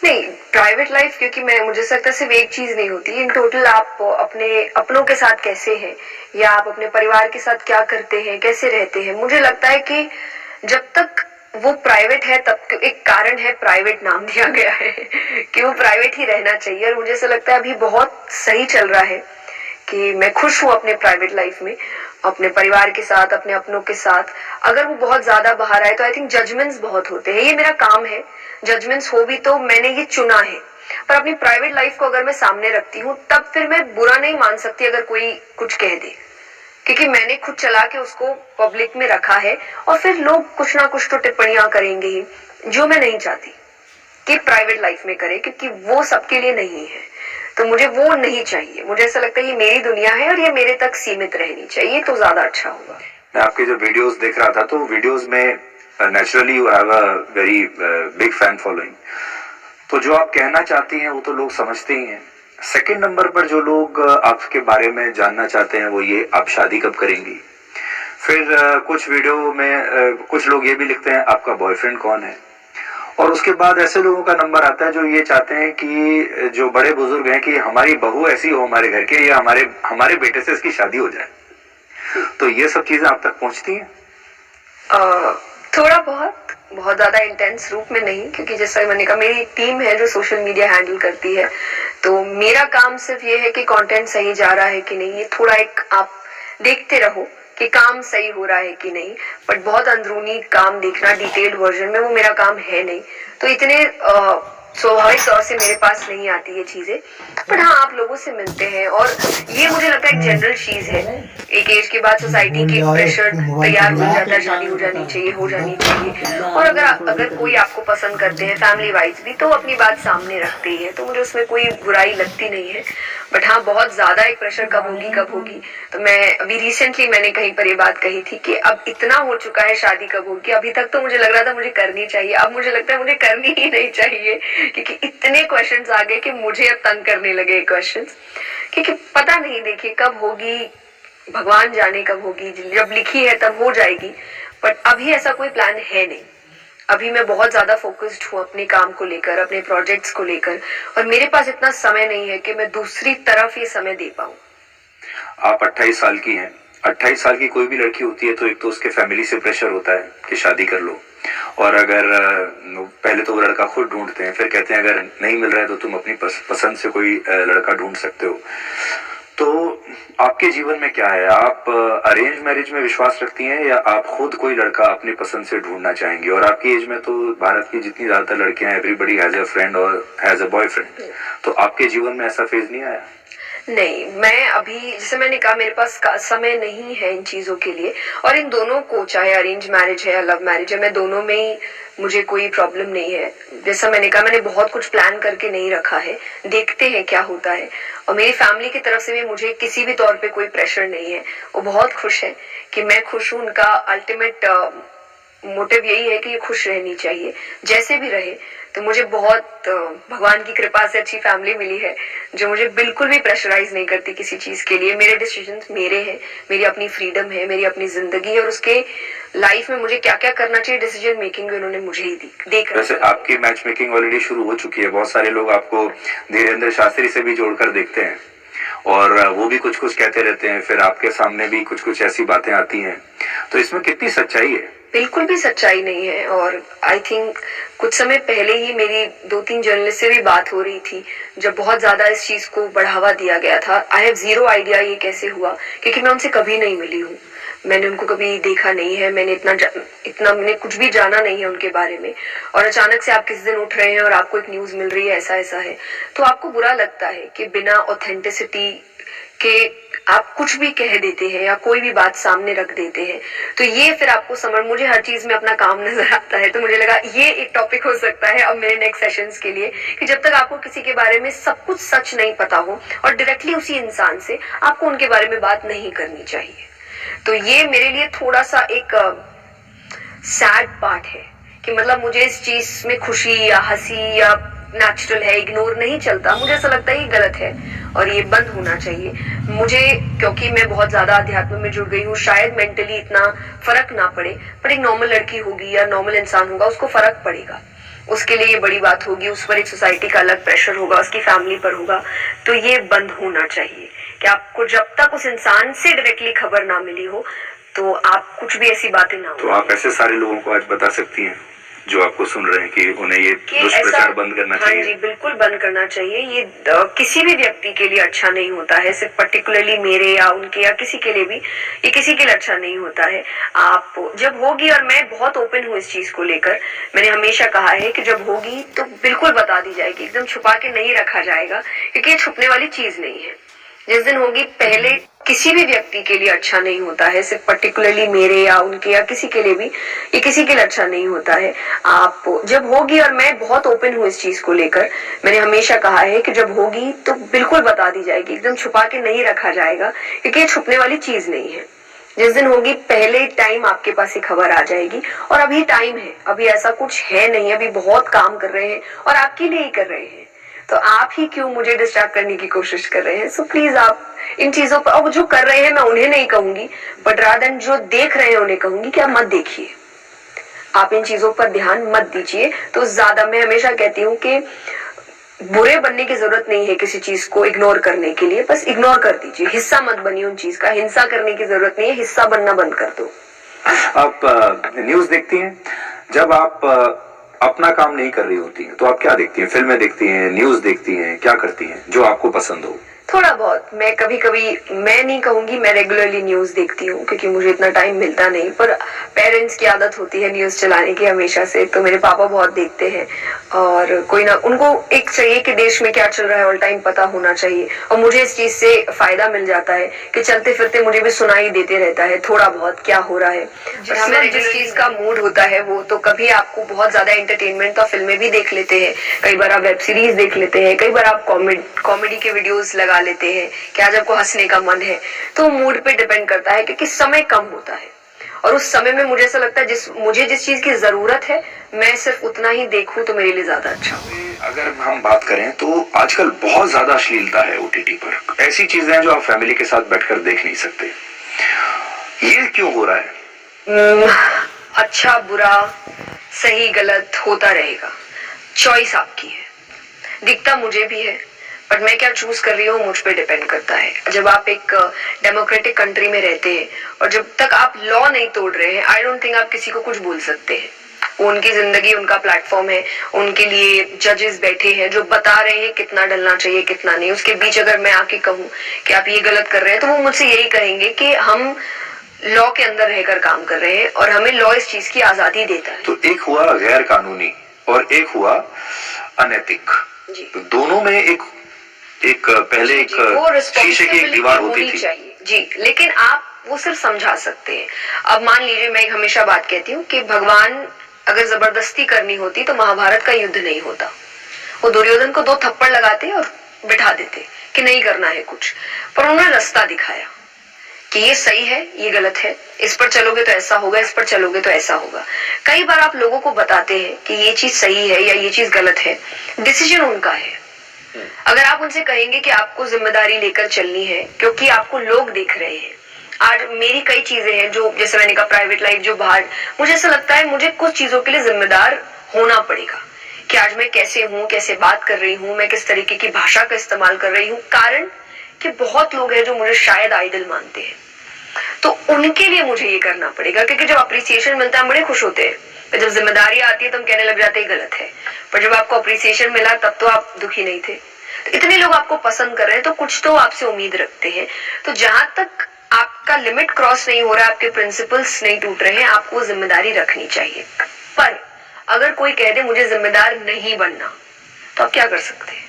नहीं, प्राइवेट लाइफ क्योंकि मुझे लगता है सिर्फ एक चीज नहीं होती, इन टोटल आप अपने अपनों के साथ कैसे हैं या आप अपने परिवार के साथ क्या करते हैं, कैसे रहते हैं। मुझे लगता है कि जब तक वो प्राइवेट है तब एक कारण है प्राइवेट नाम दिया गया है कि वो प्राइवेट ही रहना चाहिए। और मुझे ऐसा लगता है अभी बहुत सही चल रहा है कि मैं खुश हूँ अपने प्राइवेट लाइफ में, अपने परिवार के साथ, अपने अपनों के साथ। अगर वो बहुत ज्यादा बाहर आए तो आई थिंक जजमेंट्स बहुत होते हैं। ये मेरा काम है, जजमेंट्स हो भी तो मैंने ये चुना है। पर अपनी प्राइवेट लाइफ को अगर मैं सामने रखती हूँ तब फिर मैं बुरा नहीं मान सकती अगर कोई कुछ कह दे, क्योंकि मैंने खुद चला के उसको पब्लिक में रखा है। और फिर लोग कुछ ना कुछ तो टिप्पणियां करेंगे ही, जो मैं नहीं चाहती कि प्राइवेट लाइफ में करे, क्योंकि वो सबके लिए नहीं है। तो मुझे वो नहीं चाहिए। मुझे ऐसा लगता है ये मेरी दुनिया है और ये मेरे तक सीमित रहनी चाहिए, तो ज्यादा अच्छा होगा। मैं आपके जो वीडियोस देख रहा था, तो वीडियोस में naturally you have a very big fan following. तो जो आप कहना चाहती हैं वो तो लोग समझते ही हैं। सेकंड नंबर पर जो लोग आपके बारे में जानना चाहते हैं वो ये, आप शादी कब करेंगी। फिर कुछ वीडियो में कुछ लोग ये भी लिखते हैं आपका बॉयफ्रेंड कौन है, और उसके बाद ऐसे लोगों का नंबर आता है जो ये चाहते हैं कि जो बड़े बुजुर्ग हैं कि हमारी बहू ऐसी हो हमारे घर के, या हमारे बेटे से इसकी शादी हो जाए। तो ये सब चीजें आप तक पहुंचती हैं? थोड़ा बहुत ज्यादा इंटेंस रूप में नहीं, क्योंकि जैसा मैंने कहा मेरी टीम है जो सोशल मीडिया हैंडल करती है, तो मेरा काम सिर्फ ये है कि कंटेंट सही जा रहा है कि नहीं, ये थोड़ा एक आप देखते रहो कि काम सही हो रहा है कि नहीं, बट बहुत अंदरूनी काम देखना डिटेल्ड वर्जन में वो मेरा काम है नहीं, तो इतने स्वाभाविक तौर से मेरे पास नहीं आती ये चीजें। बट हाँ, आप लोगों से मिलते हैं, और ये मुझे लगता है एक जनरल चीज है। एक एज के बाद सोसाइटी की प्रेशर तैयार हो जाता है, शादी हो जानी चाहिए, हो जानी चाहिए, और अगर कोई आपको पसंद करते हैं फैमिली वाइज भी, तो अपनी बात सामने रखते ही है, तो मुझे उसमें कोई बुराई लगती नहीं है। बट हाँ, बहुत ज्यादा एक प्रेशर कब होगी, तो मैं अभी रिसेंटली मैंने कहीं पर ये बात कही थी कि अब इतना हो चुका है, शादी कब होगी। अभी तक तो मुझे लग रहा था मुझे करनी चाहिए, अब मुझे लगता है मुझे करनी ही नहीं चाहिए, क्योंकि इतने क्वेश्चंस आ गए कि मुझे अब तंग करने लगे क्वेश्चंस, क्योंकि पता नहीं, देखिए कब होगी, भगवान जाने कब होगी, जब लिखी है तब हो जाएगी, बट अभी ऐसा कोई प्लान है नहीं। अभी मैं बहुत ज्यादा फोकस्ड हूँ अपने काम को लेकर, अपने प्रोजेक्ट्स को लेकर, और मेरे पास इतना समय नहीं है कि मैं दूसरी तरफ ये समय दे पाऊँ। आप 28 साल की हैं। 28 साल की कोई भी लड़की होती है तो एक तो उसके फैमिली से प्रेशर होता है कि शादी कर लो, और अगर पहले तो वो लड़का खुद ढूंढते हैं, फिर कहते हैं अगर नहीं मिल रहा है तो तुम अपनी पसंद से कोई लड़का ढूंढ सकते हो। तो आपके जीवन में क्या है? आप अरेंज मैरिज में विश्वास रखती हैं, या आप खुद कोई लड़का अपनी पसंद से ढूंढना चाहेंगी? और आपकी एज में तो भारत की जितनी ज्यादातर लड़कियां हैं, एवरीबडी हैज अ फ्रेंड और हैज अ बॉयफ्रेंड, तो आपके जीवन में ऐसा फेज नहीं आया? नहीं, मैं अभी, जैसे मैंने कहा, मेरे पास समय नहीं है इन चीजों के लिए, और इन दोनों को, चाहे अरेंज मैरिज है या लव मैरिज है, मैं दोनों में ही, मुझे कोई प्रॉब्लम नहीं है। जैसा मैंने कहा, मैंने बहुत कुछ प्लान करके नहीं रखा है, देखते हैं क्या होता है, और मेरी फैमिली की तरफ से भी मुझे किसी भी तौर पे कोई प्रेशर नहीं है। वो बहुत खुश है कि मैं खुश हूँ, उनका अल्टीमेट मोटिव यही है कि ये खुश रहनी चाहिए, जैसे भी रहे। तो मुझे बहुत भगवान की कृपा से अच्छी फैमिली मिली है, जो मुझे बिल्कुल भी प्रेशराइज नहीं करती किसी चीज के लिए। मेरे डिसीजंस मेरे हैं, मेरी अपनी फ्रीडम है, मेरी अपनी जिंदगी है, और उसके लाइफ में मुझे क्या क्या करना चाहिए, डिसीजन मेकिंग उन्होंने मुझे ही दी। वैसे आपकी मैच मेकिंग ऑलरेडी शुरू हो चुकी है। बहुत सारे लोग आपको धीरेन्द्र शास्त्री से भी जोड़कर देखते हैं, और वो भी कुछ कुछ कहते रहते हैं, फिर आपके सामने भी कुछ कुछ ऐसी बातें आती हैं, तो इसमें कितनी सच्चाई है? बिल्कुल भी सच्चाई नहीं है, और आई थिंक कुछ समय पहले ही मेरी 2-3 जर्नलिस्ट से भी बात हो रही थी, जब बहुत ज्यादा इस चीज को बढ़ावा दिया गया था। आई हैव जीरो आइडिया ये कैसे हुआ, क्योंकि मैं उनसे कभी नहीं मिली हूँ, मैंने उनको कभी देखा नहीं है, मैंने इतना मैंने कुछ भी जाना नहीं है उनके बारे में। और अचानक से आप किसी दिन उठ रहे हैं और आपको एक न्यूज मिल रही है ऐसा ऐसा है, तो आपको बुरा लगता है कि बिना ऑथेंटिसिटी के आप कुछ भी कह देते हैं या कोई भी बात सामने रख देते हैं। तो ये फिर आपको समझ, मुझे हर चीज में अपना काम नजर आता है, तो मुझे लगा ये एक टॉपिक हो सकता है अब मेरे नेक्स्ट सेशंस के लिए, कि जब तक आपको किसी के बारे में सब कुछ सच नहीं पता हो, और डायरेक्टली उसी इंसान से आपको उनके बारे में बात नहीं करनी चाहिए। तो ये मेरे लिए थोड़ा सा एक सैड पार्ट है, कि मतलब मुझे इस चीज में खुशी या हंसी या नेचुरल है, इग्नोर नहीं चलता। मुझे ऐसा लगता है ये गलत है और ये बंद होना चाहिए मुझे, क्योंकि मैं बहुत ज्यादा अध्यात्म में जुड़ गई हूँ। शायद मेंटली इतना फर्क ना पड़े, पर एक नॉर्मल लड़की होगी या नॉर्मल इंसान होगा, उसको फर्क पड़ेगा, उसके लिए ये बड़ी बात होगी, उस पर एक सोसाइटी का अलग प्रेशर होगा, उसकी फैमिली पर होगा। तो ये बंद होना चाहिए कि आपको जब तक उस इंसान से डायरेक्टली खबर ना मिली हो, तो आप कुछ भी ऐसी बातें ना हो। तो आप ऐसे सारे लोगों को आज बता सकती हैं जो आपको सुन रहे हैं कि उन्हें ये दुष्प्रचार बंद करना चाहिए? हाँ जी, बिल्कुल बंद करना चाहिए। ये किसी भी व्यक्ति के लिए अच्छा नहीं होता है, सिर्फ पर्टिकुलरली मेरे या उनके या किसी के लिए भी, ये किसी के लिए अच्छा नहीं होता है। आप जब होगी, और मैं बहुत ओपन हूँ इस चीज को लेकर, मैंने हमेशा कहा है कि जब होगी तो बिल्कुल बता दी जाएगी, एकदम छुपा के नहीं रखा जाएगा, क्योंकि ये छुपने वाली चीज नहीं है। जिस दिन होगी, पहले किसी भी व्यक्ति के लिए अच्छा नहीं होता है, सिर्फ पर्टिकुलरली मेरे या उनके या किसी के लिए भी, ये किसी के लिए अच्छा नहीं होता है। आप जब होगी, और मैं बहुत ओपन हूँ इस चीज को लेकर, मैंने हमेशा कहा है कि जब होगी तो बिल्कुल बता दी जाएगी, एकदम छुपा के नहीं रखा जाएगा, क्योंकि ये छुपने वाली चीज नहीं है। जिस दिन होगी, पहले टाइम आपके पास ये खबर आ जाएगी, और अभी टाइम है, अभी ऐसा कुछ है नहीं, अभी बहुत काम कर रहे हैं और आपके लिए ही कर रहे हैं। तो आप ही क्यों मुझे डिस्ट्रैक्ट करने की कोशिश कर रहे हैं? सो प्लीज आप इन चीजों पर, अब जो कर रहे हैं मैं उन्हें नहीं कहूंगी, बट रादर जो देख रहे हैं उन्हें कहूंगी कि आप मत देखिए, आप इन चीजों पर ध्यान मत दीजिए। तो ज्यादा, मैं हमेशा कहती हूँ कि बुरे बनने की जरूरत नहीं है किसी चीज को इग्नोर करने के लिए, बस इग्नोर कर दीजिए, हिस्सा मत बनिए उन चीज का। हिंसा करने की जरूरत नहीं है, हिस्सा बनना बंद कर दो। आप न्यूज देखती हैं, जब आप अपना काम नहीं कर रही होती हैं तो आप क्या देखती हैं? फिल्में देखती हैं, न्यूज देखती हैं, क्या करती हैं जो आपको पसंद हो? थोड़ा बहुत, मैं कभी कभी, मैं नहीं कहूंगी मैं रेगुलरली न्यूज देखती हूँ क्योंकि मुझे इतना टाइम मिलता नहीं, पर पेरेंट्स की आदत होती है न्यूज चलाने की हमेशा से, तो मेरे पापा बहुत देखते हैं और कोई ना, उनको एक चाहिए कि देश में क्या चल रहा है ऑल टाइम पता होना चाहिए, और मुझे इस चीज से फायदा मिल जाता है कि चलते फिरते मुझे भी सुनाई देते रहता है थोड़ा बहुत क्या हो रहा है। हमें जिस चीज का मूड होता है वो, तो कभी आपको बहुत ज्यादा एंटरटेनमेंट, तो फिल्में भी देख लेते हैं, कई बार आप वेब सीरीज देख लेते हैं, कई बार आप कॉमेडी के वीडियोस लगा लेते हैं कि आज आपको हंसने का मन है। तो मूड पे डिपेंड करता है क्योंकि समय कम होता है और उस समय में मुझे ऐसा लगता है मुझे जिस चीज की जरूरत है मैं सिर्फ उतना ही देखूं तो मेरे लिए ज्यादा अच्छा हो। अगर हम बात करें तो आजकल बहुत ज्यादा अश्लीलता है ओटीटी पर, ऐसी चीजें हैं जो आप फैमिली के साथ बैठकर देख नहीं सकते। ये क्यों हो रहा है? अच्छा बुरा सही गलत होता रहेगा, चॉइस आपकी है, दिखता मुझे भी है, बट मैं क्या चूज कर रही हूँ मुझ पे डिपेंड करता है। जब आप एक डेमोक्रेटिक कंट्री में रहते हैं और जब तक आप लॉ नहीं तोड़ रहे हैं, आई डोंट थिंक आप किसी को कुछ बोल सकते हैं। उनकी जिंदगी, उनका प्लेटफॉर्म है, उनके लिए जजेस बैठे हैं जो बता रहे हैं कितना डलना चाहिए कितना नहीं। उसके बीच अगर मैं आके कहूँ कि आप ये गलत कर रहे हैं तो वो मुझसे यही कहेंगे कि हम लॉ के अंदर रहकर काम कर रहे हैं और हमें लॉ इस चीज की आजादी देता है। तो एक हुआ गैर कानूनी और एक हुआ अनैतिक, तो दोनों में एक पहले एक शीशे की एक दीवार होती थी जी, लेकिन आप वो सिर्फ समझा सकते हैं। अब मान लीजिए, मैं हमेशा बात कहती हूँ कि भगवान अगर जबरदस्ती करनी होती तो महाभारत का युद्ध नहीं होता। वो दुर्योधन को 2 थप्पड़ लगाते और बिठा देते कि नहीं करना है कुछ, पर उन्होंने रास्ता दिखाया कि ये सही है ये गलत है, इस पर चलोगे तो ऐसा होगा, इस पर चलोगे तो ऐसा होगा। कई बार आप लोगों को बताते हैं कि ये चीज सही है या ये चीज गलत है, डिसीजन उनका है। अगर आप उनसे कहेंगे कि आपको जिम्मेदारी लेकर चलनी है क्योंकि आपको लोग देख रहे हैं। आज मेरी कई चीजें हैं जो, जैसे मैंने कहा प्राइवेट लाइफ जो बाहर, मुझे ऐसा लगता है मुझे कुछ चीजों के लिए जिम्मेदार होना पड़ेगा कि आज मैं कैसे हूँ, कैसे बात कर रही हूँ, मैं किस तरीके की भाषा का इस्तेमाल कर रही हूँ, कारण कि बहुत लोग हैं जो मुझे शायद आइडल मानते हैं, तो उनके लिए मुझे ये करना पड़ेगा। क्योंकि जब अप्रिसिएशन मिलता है बड़े खुश होते हैं, जब जिम्मेदारी आती है तो हम कहने लग जाते हैं गलत है, पर जब आपको अप्रिसिएशन मिला तब तो आप दुखी नहीं थे। तो इतने लोग आपको पसंद कर रहे हैं तो कुछ तो आपसे उम्मीद रखते हैं। तो जहां तक आपका लिमिट क्रॉस नहीं हो रहा है, आपके प्रिंसिपल्स नहीं टूट रहे हैं, आपको जिम्मेदारी रखनी चाहिए। पर अगर कोई कह दे मुझे जिम्मेदार नहीं बनना, तो आप क्या कर सकते हैं?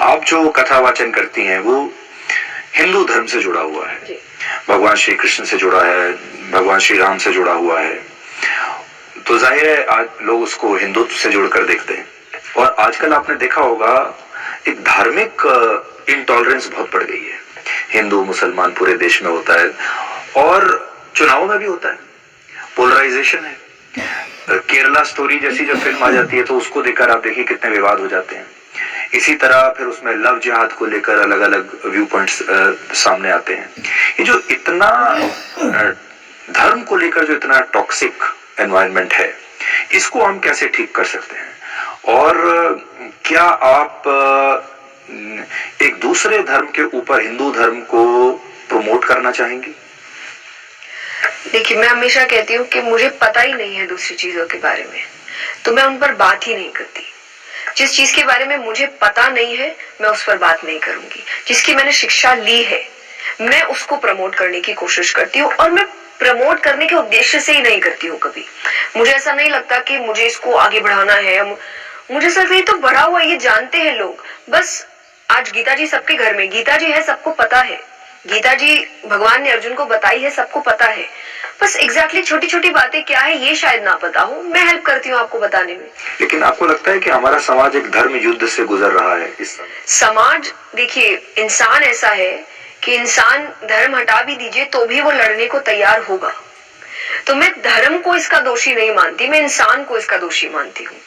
आप जो कथा वाचन करती हैं वो हिंदू धर्म से जुड़ा हुआ है, भगवान श्री कृष्ण से जुड़ा है, भगवान श्री राम से जुड़ा हुआ है, तो जाहिर है आज लोग उसको हिंदुत्व से जुड़कर देखते हैं। और आजकल आपने देखा होगा एक धार्मिक इंटॉलरेंस बहुत बढ़ गई है, हिंदू मुसलमान पूरे देश में होता है और चुनाव में भी होता है, पोलराइजेशन है। केरला स्टोरी जैसी जब फिल्म आ जाती है तो उसको देखकर आप देखिए कितने विवाद हो जाते हैं। इसी तरह फिर उसमें लव जिहाद को लेकर अलग अलग व्यू पॉइंट्स सामने आते हैं। ये जो इतना धर्म को लेकर जो इतना टॉक्सिक एनवायरनमेंट है, इसको हम कैसे ठीक कर सकते हैं? और क्या आप एक दूसरे धर्म के ऊपर हिंदू धर्म को प्रमोट करना चाहेंगी? देखिए, मैं हमेशा कहती हूँ कि मुझे पता ही नहीं है दूसरी चीजों के बारे में, तो मैं उन पर बात ही नहीं करती। जिस चीज के बारे में मुझे पता नहीं है मैं उस पर बात नहीं करूंगी। जिसकी मैंने शिक्षा ली है मैं उसको प्रमोट करने की कोशिश करती हूँ, और मैं प्रमोट करने के उद्देश्य से ही नहीं करती हूँ कभी। मुझे ऐसा नहीं लगता कि मुझे इसको आगे बढ़ाना है, मुझे ऐसा ये तो बढ़ा हुआ, ये जानते हैं लोग। बस आज गीता जी सबके घर में, गीता जी है सबको पता है, गीता जी भगवान ने अर्जुन को बताई है सबको पता है, बस एग्जैक्टली छोटी छोटी बातें क्या है ये शायद ना पता हो, मैं हेल्प करती हूँ आपको बताने में। लेकिन आपको लगता है कि हमारा समाज एक धर्म युद्ध से गुजर रहा है इस समय? समाज, देखिए इंसान ऐसा है कि इंसान धर्म हटा भी दीजिए तो भी वो लड़ने को तैयार होगा। तो मैं धर्म को इसका दोषी नहीं मानती, मैं इंसान को इसका दोषी मानती हूँ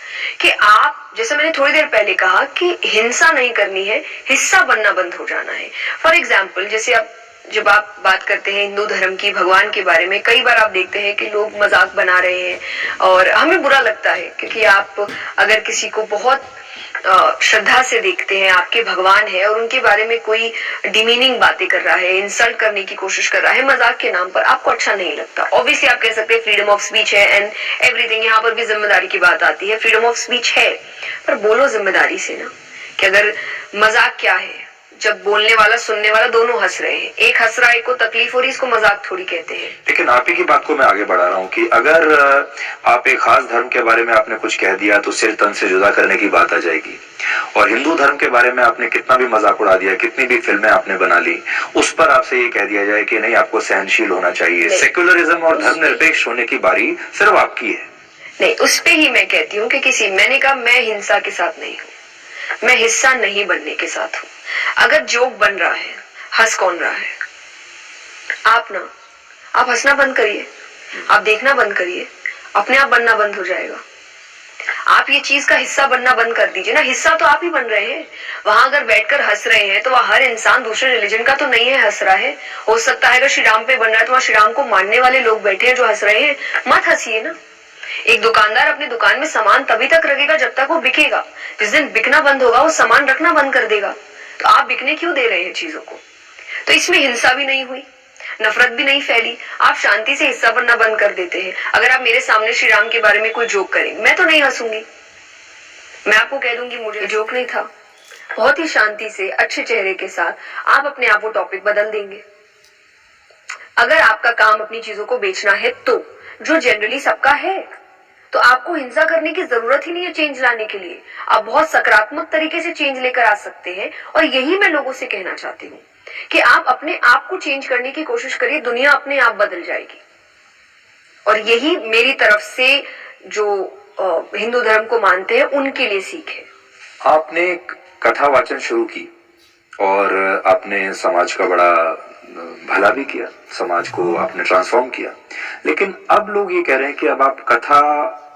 कि आप, जैसे मैंने थोड़ी देर पहले कहा कि हिंसा नहीं करनी है, हिस्सा बनना बंद हो जाना है। फॉर एग्जाम्पल, जैसे आप जब आप बात करते हैं हिंदू धर्म की, भगवान के बारे में, कई बार आप देखते हैं कि लोग मजाक बना रहे हैं और हमें बुरा लगता है, क्योंकि आप अगर किसी को बहुत श्रद्धा से देखते हैं, आपके भगवान है, और उनके बारे में कोई डिमीनिंग बातें कर रहा है, इंसल्ट करने की कोशिश कर रहा है मजाक के नाम पर, आपको अच्छा नहीं लगता। ऑब्वियसली आप कह सकते हैं फ्रीडम ऑफ स्पीच है एंड एवरीथिंग, यहाँ पर भी जिम्मेदारी की बात आती है। फ्रीडम ऑफ स्पीच है, पर बोलो जिम्मेदारी से ना, कि अगर मजाक क्या है, जब बोलने वाला सुनने वाला दोनों हंस रहे हैं, एक हंस रहा है, एक को तकलीफ हो रही, इसको मजाक थोड़ी कहते हैं। लेकिन आप ही की बात को मैं आगे बढ़ा रहा हूँ कि अगर आप एक खास धर्म के बारे में आपने कुछ कह दिया तो सिर तन से जुदा करने की बात आ जाएगी, और हिंदू धर्म के बारे में आपने कितना भी मजाक उड़ा दिया, कितनी भी फिल्में आपने बना ली, उस पर आपसे ये कह दिया जाए कि नहीं, आपको सहनशील होना चाहिए। सेक्युलरिज्म और धर्मनिरपेक्ष होने की बारी सिर्फ आपकी है। नहीं, उस पे ही मैं कहती हूँ कि मैंने कहा मैं हिंसा के साथ नहीं हूँ, मैं हिस्सा नहीं बनने के साथ हूँ। अगर जोक बन रहा है, हंस कौन रहा है? आप हंसना बंद करिए, आप देखना बंद करिए, अपने आप बनना बंद हो जाएगा। आप ये चीज का हिस्सा बनना बंद कर दीजिए ना, हिस्सा तो आप ही बन रहे हैं। वहां अगर बैठकर हंस रहे हैं तो वह हर इंसान दूसरे रिलीजन का तो नहीं है हंस रहा है। हो सकता है अगर श्री राम पे बन रहा है तो वहां श्री राम को मानने वाले लोग बैठे हैं जो हंस रहे हैं, मत हंसिए ना। एक दुकानदार अपनी दुकान में सामान तभी तक रखेगा जब तक वो बिकेगा। जिस दिन बिकना बंद होगा वो सामान रखना बंद कर देगा। तो आप बिकने क्यों दे रहे हैं चीजों को? तो इसमें हिंसा भी नहीं हुई, नफरत भी नहीं फैली, आप शांति से हिस्सा बनना बंद कर देते हैं। अगर आप मेरे सामने श्री राम के बारे में कोई जोक करें, मैं तो नहीं हंसूंगी, मैं आपको कह दूंगी मुझे जोक नहीं था। बहुत ही शांति से अच्छे चेहरे के साथ आप अपने आप वो टॉपिक बदल देंगे। अगर आपका काम अपनी चीजों को बेचना है, तो जो जनरली सबका है, तो आपको हिंसा करने की जरूरत ही नहीं है चेंज लाने के लिए। आप बहुत सकारात्मक तरीके से चेंज लेकर आ सकते हैं। और यही मैं लोगों से कहना चाहती हूँ कि आप अपने आप को चेंज करने की कोशिश करिए, दुनिया अपने आप बदल जाएगी। और यही मेरी तरफ से जो हिंदू धर्म को मानते हैं उनके लिए सीख है। आपने एक कथा वाचन शुरू की और आपने समाज का बड़ा भला भी किया, समाज को आपने ट्रांसफॉर्म किया। लेकिन अब लोग ये कह रहे हैं कि अब आप कथा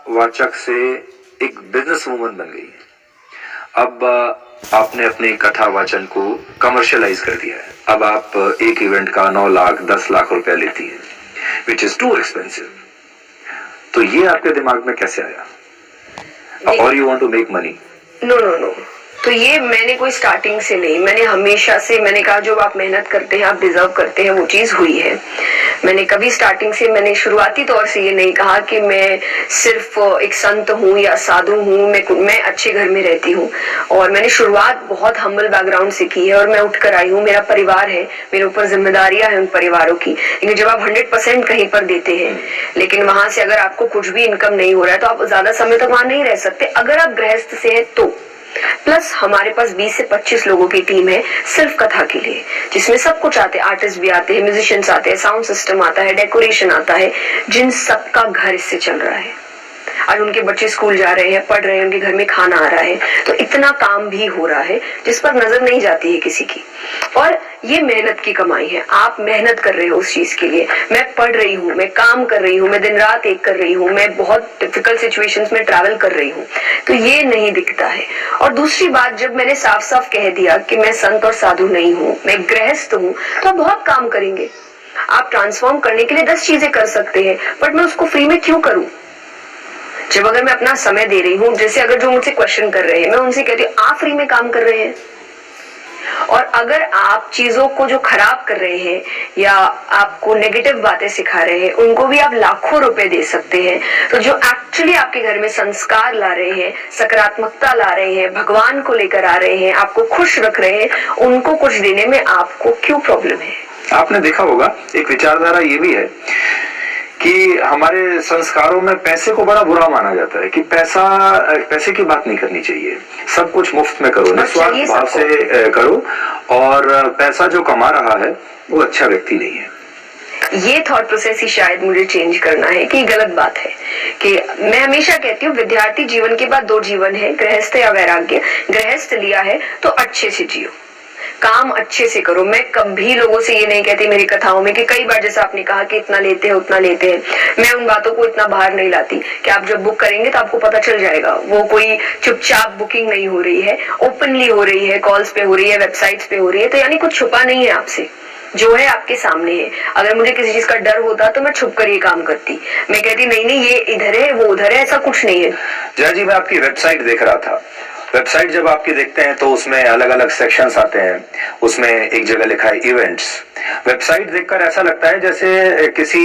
वाचक से एक बिजनेस वूमन बन गई है। अब आपने अपने कथा वाचन को कमर्शियलाइज कर दिया है। अब आप एक इवेंट का 9 लाख 10 लाख रुपया लेती है, विच इज टू एक्सपेंसिव। तो ये आपके दिमाग में कैसे आया? और you want to make money? No, तो ये मैंने कोई स्टार्टिंग से नहीं, मैंने हमेशा से, मैंने कहा जो आप मेहनत करते हैं, आप डिजर्व करते हैं, वो चीज हुई है। मैंने कभी स्टार्टिंग से, मैंने शुरुआती तौर से ये नहीं कहा कि मैं सिर्फ एक संत हूँ या साधु हूँ, मैं अच्छे घर में रहती हूँ। और मैंने शुरुआत बहुत हम्बल बैकग्राउंड से की है और मैं उठकर आई हूँ। मेरा परिवार है, मेरे ऊपर जिम्मेदारियां हैं उन परिवारों की। लेकिन जब आप 100% कहीं पर देते हैं, लेकिन वहां से अगर आपको कुछ भी इनकम नहीं हो रहा है, तो आप ज्यादा समय तक वहां नहीं रह सकते। अगर आप गृहस्थ से हैं तो प्लस हमारे पास 20 से 25 लोगों की टीम है सिर्फ कथा के लिए, जिसमें सब कुछ आते हैं, आर्टिस्ट भी आते हैं, म्यूजिशियंस आते हैं, साउंड सिस्टम आता है, डेकोरेशन आता है, जिन सबका घर इससे चल रहा है। आज उनके बच्चे स्कूल जा रहे हैं, पढ़ रहे हैं, उनके घर में खाना आ रहा है। तो इतना काम भी हो रहा है जिस पर नजर नहीं जाती है किसी की। और ये मेहनत की कमाई है, आप मेहनत कर रहे हो उस चीज के लिए। मैं पढ़ रही हूँ, मैं काम कर रही हूँ, मैं दिन रात एक कर रही हूँ, मैं बहुत डिफिकल्ट सिचुएशंस में ट्रैवल कर रही हूँ, तो ये नहीं दिखता है। और दूसरी बात, जब मैंने साफ साफ कह दिया कि मैं संत और साधु नहीं हूँ, मैं गृहस्थ हूँ, तो आप बहुत काम करेंगे। आप ट्रांसफॉर्म करने के लिए 10 चीजें कर सकते हैं, बट मैं उसको फ्री में क्यों करूँ? जब अगर मैं अपना समय दे रही हूँ, जैसे अगर जो मुझसे क्वेश्चन कर रहे हैं, मैं उनसे कहती हूँ आप फ्री में काम कर रहे हैं। और अगर आप चीजों को जो खराब कर रहे हैं या आपको नेगेटिव बातें सिखा रहे हैं, उनको भी आप लाखों रुपए दे सकते हैं। तो जो एक्चुअली आपके घर में संस्कार ला रहे हैं, सकारात्मकता ला रहे हैं, भगवान को लेकर आ रहे हैं, आपको खुश रख रहे हैं, उनको कुछ देने में आपको क्यों प्रॉब्लम है? आपने देखा होगा एक विचारधारा ये भी है कि हमारे संस्कारों में पैसे को बड़ा बुरा माना जाता है कि पैसे की बात नहीं करनी चाहिए, सब कुछ मुफ्त में करो, निस्वार्थ भाव से करो, और पैसा जो कमा रहा है वो अच्छा व्यक्ति नहीं है। ये थॉट प्रोसेस ही शायद मुझे चेंज करना है कि गलत बात है। कि मैं हमेशा कहती हूँ विद्यार्थी जीवन के बाद 2 जीवन है, गृहस्थ या वैराग्य। गृहस्थ लिया है तो अच्छे से जियो, काम अच्छे से करो। मैं कभी लोगों से ये नहीं कहती मेरी कथाओं में कि कई बार जैसा आपने कहा कि इतना लेते हैं उतना लेते हैं, मैं उन बातों को इतना बाहर नहीं लाती कि आप जब बुक करेंगे तो आपको पता चल जाएगा। वो कोई चुपचाप बुकिंग नहीं हो रही है, ओपनली हो रही है, कॉल्स पे हो रही है, वेबसाइट्स पे हो रही है, तो यानी कुछ छुपा नहीं है आपसे, जो है आपके सामने है। अगर मुझे किसी चीज का डर होता तो मैं छुप कर ये काम करती, मैं कहती नहीं नहीं ये इधर है वो उधर है, ऐसा कुछ नहीं है। जया जी, मैं आपकी वेबसाइट देख रहा था। वेबसाइट जब आपकी देखते हैं तो उसमें अलग अलग सेक्शंस आते हैं, उसमें एक जगह लिखा है इवेंट्स। वेबसाइट देखकर ऐसा लगता है जैसे किसी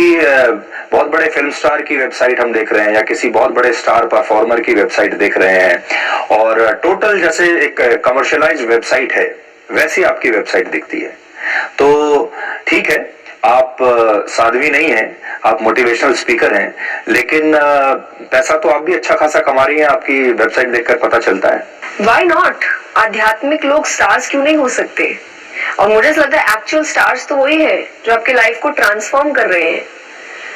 बहुत बड़े फिल्म स्टार की वेबसाइट हम देख रहे हैं या किसी बहुत बड़े स्टार परफॉर्मर की वेबसाइट देख रहे हैं, और टोटल जैसे एक कमर्शियलाइज्ड वेबसाइट है वैसी आपकी वेबसाइट दिखती है। तो ठीक है, आप साध्वी नहीं हैं, आप मोटिवेशनल स्पीकर हैं, लेकिन पैसा तो आप भी अच्छा खासा कमा रही हैं, आपकी वेबसाइट देखकर पता चलता है। Why not? आध्यात्मिक लोग स्टार्स क्यों नहीं हो सकते? और मुझे ऐसा लगता है एक्चुअल स्टार्स तो वही है जो आपके लाइफ को ट्रांसफॉर्म कर रहे हैं।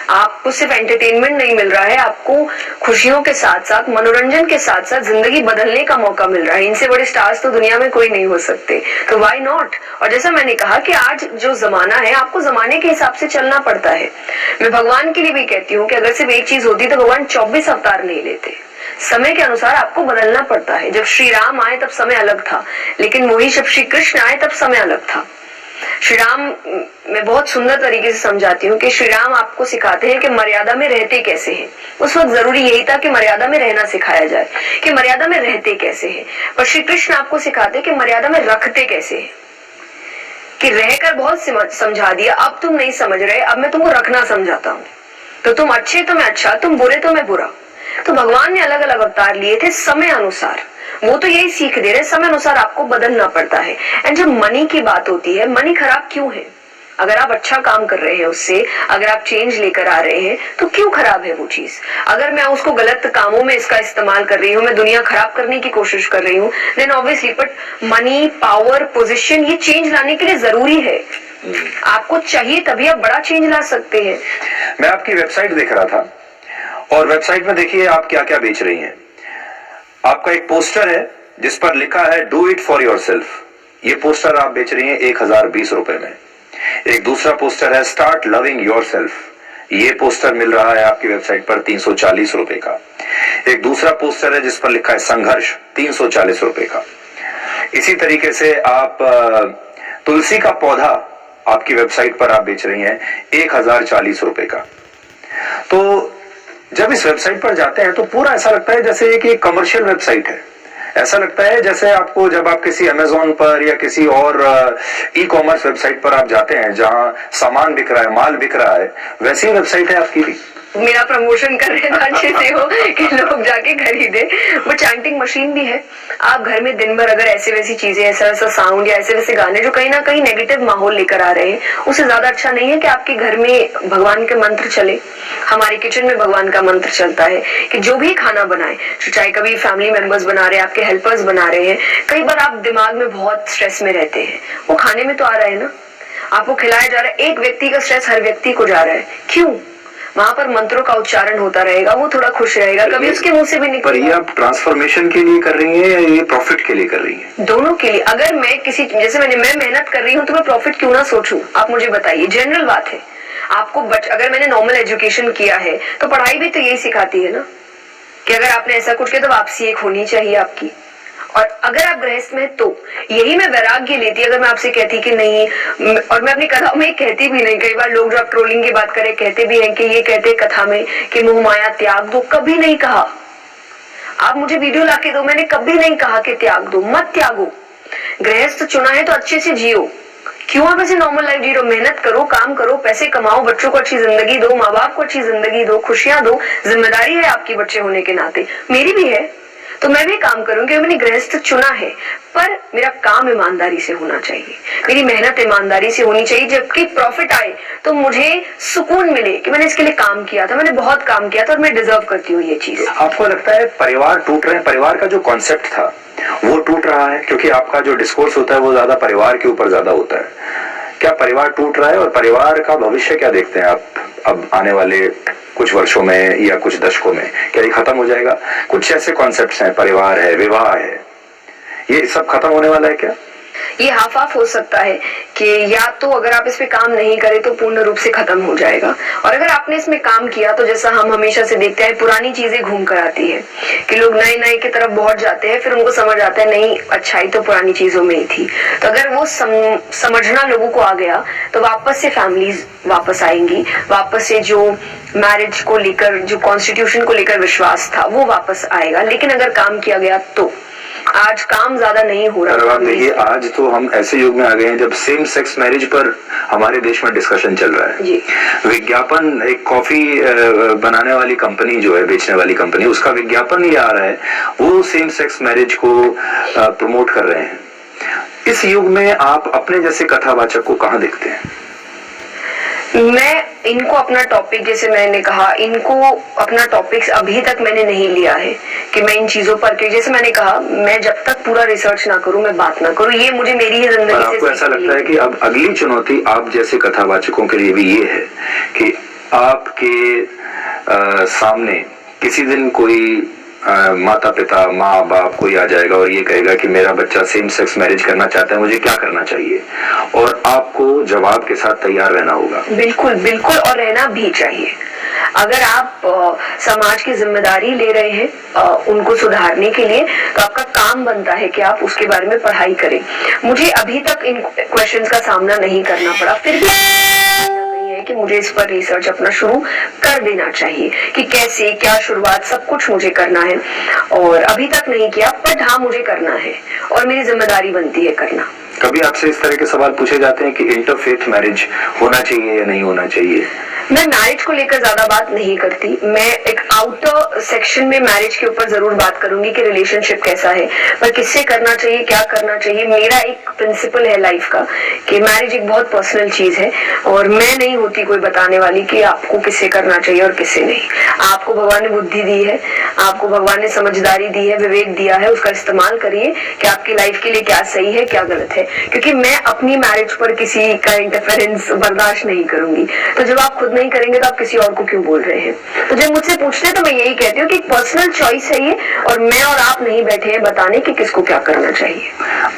आपको सिर्फ एंटरटेनमेंट नहीं मिल रहा है, आपको खुशियों के साथ साथ मनोरंजन के साथ साथ जिंदगी बदलने का मौका मिल रहा है। इनसे बड़े स्टार्स तो दुनिया में कोई नहीं हो सकते, तो व्हाई नॉट। और जैसा मैंने कहा कि आज जो जमाना है आपको जमाने के हिसाब से चलना पड़ता है। मैं भगवान के लिए भी कहती हूँ कि अगर सिर्फ एक चीज होती तो भगवान 24 अवतार नहीं लेते। समय के अनुसार आपको बदलना पड़ता है। जब श्री राम आए तब समय अलग था, लेकिन वही जब श्री कृष्ण आए तब समय अलग था। श्री राम मैं बहुत सुंदर तरीके से समझाती हूँ कि श्री राम आपको सिखाते हैं कि मर्यादा में रहते कैसे हैं। उस वक्त जरूरी यही था कि मर्यादा में रहना सिखाया जाए कि मर्यादा में रहते कैसे हैं, पर श्री कृष्ण आपको सिखाते हैं कि मर्यादा में रखते कैसे हैं। कि रहकर बहुत समझा दिया, अब तुम नहीं समझ रहे, अब मैं तुमको रखना समझाता हूँ। तो तुम अच्छे तो मैं अच्छा, तुम बुरे तो मैं बुरा। तो भगवान ने अलग अलग अवतार लिए थे समय अनुसार। वो तो यही सीख दे रहे, समय अनुसार आपको बदलना पड़ता है। एंड जब मनी की बात होती है, मनी खराब क्यों है? अगर आप अच्छा काम कर रहे हैं उससे, अगर आप चेंज लेकर आ रहे हैं, तो क्यों खराब है वो चीज? अगर मैं उसको गलत कामों में इसका इस्तेमाल कर रही हूँ, मैं दुनिया खराब करने की कोशिश कर रही हूँ, then obviously. But money, power, position, ये चेंज लाने के लिए जरूरी है। आपको चाहिए तभी आप बड़ा चेंज ला सकते हैं। मैं आपकी वेबसाइट देख रहा था, और वेबसाइट में देखिए आप क्या क्या बेच रही हैं। आपका एक पोस्टर है जिस पर लिखा है do it for your self. ये पोस्टर आप बेच रही हैं 1020 रुपए में। एक दूसरा पोस्टर है स्टार्ट लविंग योर सेल्फ। ये पोस्टर मिल रहा है आपकी वेबसाइट पर 340 रुपए का। एक दूसरा पोस्टर है जिस पर लिखा है संघर्ष, 340 रुपए का। इसी तरीके से आप तुलसी का पौधा आपकी वेबसाइट पर आप बेच रही हैं 1040 रुपए का। तो जब इस वेबसाइट पर जाते हैं तो पूरा ऐसा लगता है जैसे कि एक कमर्शियल वेबसाइट है। ऐसा लगता है जैसे आपको जब आप किसी अमेज़न पर या किसी और ई कॉमर्स वेबसाइट पर आप जाते हैं जहां सामान बिक रहा है, माल बिक रहा है, वैसी वेबसाइट है आपकी भी। मेरा प्रमोशन कर रहे हैं अच्छे से हो कि लोग जाके खरीदे। वो चैंटिंग मशीन भी है। आप घर में दिन भर अगर ऐसे वैसी चीजें, ऐसा वैसा साउंड या ऐसे वैसे गाने जो कहीं ना कहीं नेगेटिव माहौल लेकर आ रहे हैं, उससे ज्यादा अच्छा नहीं है कि आपके घर में भगवान के मंत्र चले। हमारे किचन में भगवान का मंत्र चलता है कि जो भी खाना बनाए, चाहे कभी फैमिली मेंबर्स बना रहे हैं, आपके हेल्पर्स बना रहे हैं, कई बार आप दिमाग में बहुत स्ट्रेस में रहते हैं, वो खाने में तो आ रहा है ना, आपको खिलाया जा रहा है। एक व्यक्ति का स्ट्रेस हर व्यक्ति को जा रहा है, क्यों? वहां पर मंत्रों का उच्चारण होता रहेगा, वो थोड़ा खुश रहेगा, कभी उसके मुंह से भी निकल। पर ये आप ट्रांसफॉर्मेशन के लिए कर रही हैं या ये प्रॉफिट के लिए कर रही हैं? दोनों के लिए। अगर मैं किसी, जैसे मैं मेहनत कर रही हूँ तो मैं प्रॉफिट क्यों ना सोचूं? आप मुझे बताइए, जनरल बात है। आपको अगर मैंने नॉर्मल एजुकेशन किया है तो पढ़ाई भी तो यही सिखाती है ना कि अगर आपने ऐसा कुछ किया तो वापसी एक होनी चाहिए आपकी। और अगर आप गृहस्थ में, तो यही मैं वैराग्य लेती अगर मैं आपसे कहती कि नहीं, और मैं अपनी कथा में कहती भी नहीं। कई बार लोग जो आप ट्रोलिंग की बात करें कहते भी हैं कि ये कहते कथा में कि मोह माया त्याग दो। कभी नहीं कहा। आप मुझे वीडियो लाके दो, मैंने कभी नहीं कहा कि त्याग दो, मत त्यागो। गृहस्थ चुना है तो अच्छे से जियो। क्यों आप ऐसे नॉर्मल लाइफ जी रहे हो? मेहनत करो, काम करो, पैसे कमाओ, बच्चों को अच्छी जिंदगी दो, माँ बाप को अच्छी जिंदगी दो, खुशियां दो। जिम्मेदारी है आपकी बच्चे होने के नाते, मेरी भी है। तो मैं भी काम करूंगी, मैंने गृहस्थ चुना है, पर मेरा काम ईमानदारी से होना चाहिए, मेरी मेहनत ईमानदारी से होनी चाहिए। जबकि प्रॉफिट आए तो मुझे सुकून मिले कि मैंने इसके लिए काम किया था, मैंने बहुत काम किया था और मैं डिजर्व करती हूँ ये चीज। आपको लगता है परिवार टूट रहे हैं? परिवार का जो कॉन्सेप्ट था वो टूट रहा है, क्योंकि आपका जो डिस्कोर्स होता है वो ज्यादा परिवार के ऊपर ज्यादा होता है। क्या परिवार टूट रहा है और परिवार का भविष्य क्या देखते हैं आप अब आने वाले कुछ वर्षों में या कुछ दशकों में? क्या ये खत्म हो जाएगा? कुछ ऐसे कॉन्सेप्ट्स हैं, परिवार है, विवाह है, ये सब खत्म होने वाला है क्या? ये हाफ हाफ हो सकता है कि या तो अगर आप इस पे काम नहीं करें तो पूर्ण रूप से खत्म हो जाएगा, और अगर आपने इसमें काम किया तो जैसा हम हमेशा से देखते हैं पुरानी चीजें घूम कर आती है कि लोग नए नए की तरफ बहुत जाते हैं, फिर उनको समझ आता है नहीं अच्छाई तो पुरानी चीजों में ही थी। तो अगर वो समझना लोगों को आ गया तो वापस से फैमिलीज वापस आएंगी, वापस से जो मैरिज को लेकर, जो कॉन्स्टिट्यूशन को लेकर विश्वास था वो वापस आएगा। लेकिन अगर काम किया गया तो आज काम ज्यादा नहीं हो रहा। देखिए आज तो हम ऐसे युग में आ गए हैं जब सेम सेक्स मैरिज पर हमारे देश में डिस्कशन चल रहा है। विज्ञापन, एक कॉफी बनाने वाली कंपनी जो है, बेचने वाली कंपनी, उसका विज्ञापन ये आ रहा है, वो सेम सेक्स मैरिज को प्रमोट कर रहे हैं। इस युग में आप अपने जैसे कथावाचक को कहाँ देखते हैं? मैं इनको अपना टॉपिक, जैसे मैंने कहा, इनको अपना टॉपिक्स अभी तक मैंने नहीं लिया है कि मैं इन चीजों पर, कि जैसे मैंने कहा मैं जब तक पूरा रिसर्च ना करूं, मैं बात ना करूं, ये मुझे मेरी ही जिंदगी से। आपको ऐसा लगता है कि अब अगली चुनौती आप जैसे कथावाचकों के लिए भी ये है कि आपके सामने किसी दिन कोई माता पिता, माँ बाप कोई आ जाएगा और ये कहेगा कि मेरा बच्चा सेम सेक्स मैरिज करना चाहता है, मुझे क्या करना चाहिए, और आपको जवाब के साथ तैयार रहना होगा। बिल्कुल बिल्कुल, और रहना भी चाहिए। अगर आप समाज की जिम्मेदारी ले रहे हैं उनको सुधारने के लिए, तो आपका काम बनता है कि आप उसके बारे में पढ़ाई करें। मुझे अभी तक इन क्वेश्चंस का सामना नहीं करना पड़ा, फिर भी कि मुझे इस पर रिसर्च अपना शुरू कर देना चाहिए कि कैसे, क्या शुरुआत, सब कुछ मुझे करना है, और अभी तक नहीं किया, बट हाँ मुझे करना है और मेरी जिम्मेदारी बनती है करना। कभी आपसे इस तरह के सवाल पूछे जाते हैं कि इंटरफेथ मैरिज होना चाहिए या नहीं होना चाहिए? मैं मैरिज को लेकर ज्यादा बात नहीं करती। मैं एक आउटर सेक्शन में मैरिज के ऊपर जरूर बात करूंगी कि रिलेशनशिप कैसा है, पर किससे करना चाहिए, क्या करना चाहिए। मेरा एक प्रिंसिपल है लाइफ का कि मैरिज एक बहुत पर्सनल चीज है, और मैं नहीं होती कोई बताने वाली कि आपको किससे करना चाहिए और किससे नहीं। आपको भगवान ने बुद्धि दी है, आपको भगवान ने समझदारी दी है, विवेक दिया है, उसका इस्तेमाल करिए कि आपकी लाइफ के लिए क्या सही है, क्या गलत है। क्योंकि मैं अपनी मैरिज पर किसी का इंटरफेरेंस बर्दाश्त नहीं करूंगी। तो जब आप खुद नहीं करेंगे तो आप किसी और को क्यों बोल रहे हैं? तो जब मुझसे पूछते हैं तो मैं यही कहती हूँ कि पर्सनल चॉइस है ये, और मैं और आप नहीं बैठे हैं बताने कि किसको क्या करना चाहिए।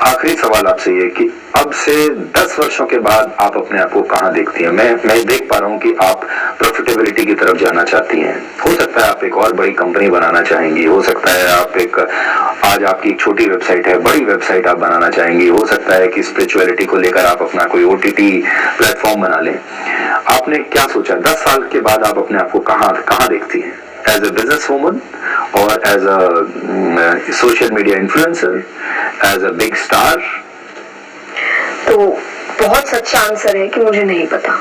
आखिरी सवाल आपसे ये कि अब से 10 वर्षों के बाद आप अपने आप को कहाँ देखती हैं? मैं देख पा रहा हूँ कि आप प्रॉफिटेबिलिटी की तरफ जाना चाहती हैं। हो सकता है आप एक और बड़ी कंपनी बनाना चाहेंगी, हो सकता है आप एक, आज आपकी एक छोटी वेबसाइट है, बड़ी वेबसाइट आप बनाना चाहेंगी, हो सकता है कि स्पिरिचुअलिटी को लेकर आप अपना कोई OTT प्लेटफॉर्म बना लें। आपने क्या सोचा 10 साल के बाद आप अपने आप को कहाँ देखती हैं? एज अ बिजनेस वुमन, और as a social media influencer, as a big star? तो बहुत सच्चा आंसर है कि मुझे नहीं पता।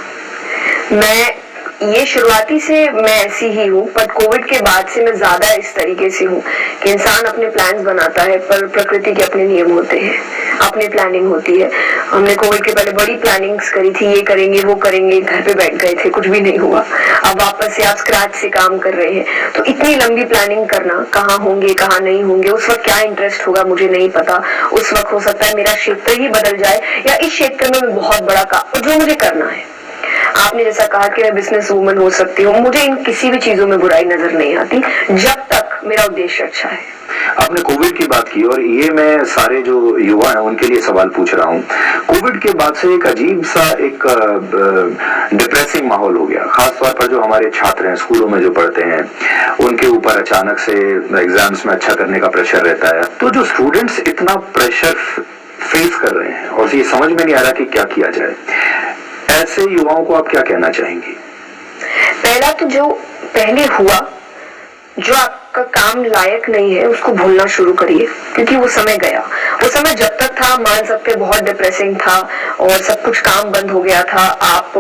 मैं ये शुरुआती से मैं ऐसी ही हूँ, पर कोविड के बाद से मैं ज्यादा इस तरीके से हूँ कि इंसान अपने प्लान्स बनाता है, पर प्रकृति के अपने नियम होते हैं, अपनी प्लानिंग होती है। हमने कोविड के पहले बड़ी प्लानिंग्स करी थी, ये करेंगे वो करेंगे, घर पे बैठ गए थे, कुछ भी नहीं हुआ। अब वापस से आप स्क्रैच से काम कर रहे हैं, तो इतनी लंबी प्लानिंग करना, कहाँ होंगे कहाँ नहीं होंगे, उस वक्त क्या इंटरेस्ट होगा मुझे नहीं पता। उस वक्त हो सकता है मेरा क्षेत्र ही बदल जाए, या इस क्षेत्र में मैं बहुत बड़ा काम, जो मुझे करना है। आपने जैसा कहा कि मैं बिजनेस वूमन हो सकती हूँ, मुझे इन किसी भी चीजों में बुराई नजर नहीं आती जब तक मेरा उद्देश्य अच्छा है। आपने कोविड की बात की, और ये मैं सारे जो युवा हैं उनके लिए सवाल पूछ रहा हूँ। कोविड के बाद से एक अजीब सा एक डिप्रेसिंग माहौल हो गया, खासतौर पर जो हमारे छात्र हैं, स्कूलों में जो पढ़ते हैं, उनके ऊपर अचानक से एग्जाम्स में अच्छा करने का प्रेशर रहता है। तो जो स्टूडेंट्स इतना प्रेशर फेस कर रहे हैं और ये समझ में नहीं आ रहा कि क्या किया जाए, ऐसे युवाओं को आप क्या कहना चाहेंगी? पहला तो जो पहले हुआ, जो आपका काम लायक नहीं है उसको भूलना शुरू करिए, क्योंकि वो समय गया। वो समय जब तक था मान सकते बहुत डिप्रेसिंग था और सब कुछ काम बंद हो गया था, आप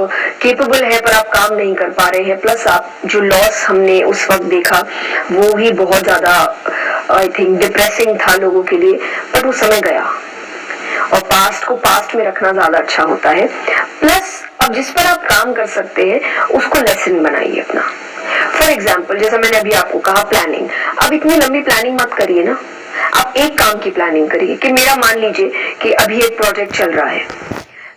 केपेबल है पर आप काम नहीं कर पा रहे हैं, प्लस आप जो लॉस हमने उस वक्त देखा वो भी बहुत ज्यादा आई थिंक डिप्रेसिंग था लोगों के लिए। पर वो समय गया और पास्ट को पास्ट में रखना ज्यादा अच्छा होता है। प्लस अब जिस पर आप काम कर सकते हैं उसको लेसन बनाइए अपना। फॉर एग्जाम्पल जैसा मैंने अभी आपको कहा प्लानिंग, अब इतनी लंबी प्लानिंग मत करिए ना, आप एक काम की प्लानिंग करिए कि मेरा मान लीजिए कि अभी एक प्रोजेक्ट चल रहा है,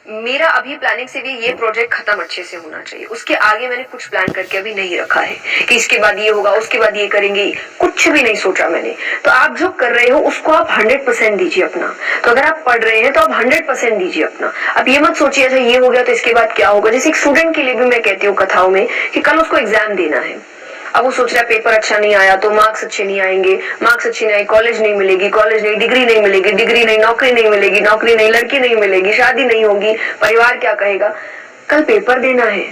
मेरा अभी प्लानिंग से भी ये प्रोजेक्ट खत्म अच्छे से होना चाहिए। उसके आगे मैंने कुछ प्लान करके अभी नहीं रखा है कि इसके बाद ये होगा, उसके बाद ये करेंगे, कुछ भी नहीं सोचा मैंने। तो आप जो कर रहे हो उसको आप 100% दीजिए अपना। तो अगर आप पढ़ रहे हैं तो आप 100% दीजिए अपना। अब ये मत सोचिए अच्छा ये हो गया तो इसके बाद क्या होगा। जैसे एक स्टूडेंट के लिए भी मैं कहती हूँ कथाओं में कि कल उसको एग्जाम देना है, अब वो सोच रहा है पेपर अच्छा नहीं आया तो मार्क्स अच्छे नहीं आएंगे, मार्क्स अच्छे नहीं आए कॉलेज नहीं मिलेगी, कॉलेज नहीं डिग्री नहीं मिलेगी, डिग्री नहीं नौकरी नहीं मिलेगी, नौकरी नहीं लड़की नहीं मिलेगी, शादी नहीं होगी, परिवार क्या कहेगा। कल पेपर देना है,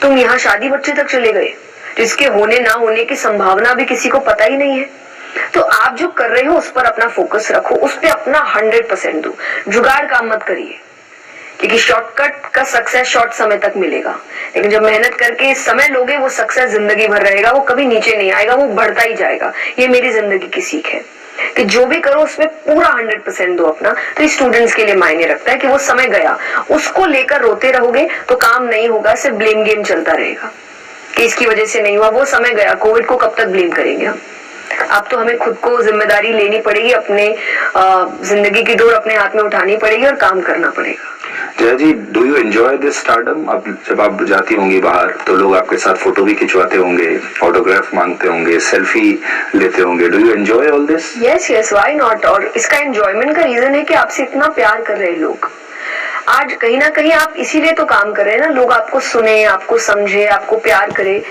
तुम यहाँ शादी बच्चे तक चले गए जिसके होने ना होने की संभावना भी किसी को पता ही नहीं है। तो आप जो कर रहे हो उस पर अपना फोकस रखो, उस पर अपना 100% दो, जुगाड़ काम मत करिए। क्योंकि शॉर्टकट का सक्सेस शॉर्ट समय तक मिलेगा, लेकिन जब मेहनत करके समय लोगे वो सक्सेस जिंदगी भर रहेगा, वो कभी नीचे नहीं आएगा, वो बढ़ता ही जाएगा। ये मेरी जिंदगी की सीख है कि जो भी करो उसमें पूरा 100% दो अपना। तो स्टूडेंट्स के लिए मायने रखता है कि वो समय गया उसको लेकर रोते रहोगे तो काम नहीं होगा, सिर्फ ब्लेम गेम चलता रहेगा कि इसकी वजह से नहीं हुआ। वो समय गया, कोविड को कब तक ब्लेम करेंगे हम। अब तो हमें खुद को जिम्मेदारी लेनी पड़ेगी, अपने जिंदगी की डोर अपने हाथ में उठानी पड़ेगी और काम करना पड़ेगा। Jaya ji, do you enjoy this stardom? अब जब आप जाती होंगी बाहर तो लोग आपके साथ फोटो भी खिंचवाते होंगे, ऑटोग्राफ मांगते होंगे, सेल्फी लेते होंगे। Do you enjoy all this? Yes, why not. और इसका एंजॉयमेंट का रीजन है कि आपसे इतना प्यार कर रहे हैं लोग। आज कहीं ना कहीं आप इसीलिए तो काम कर रहे हैं ना, लोग आपको सुने, आपको समझे, आपको प्यार करे।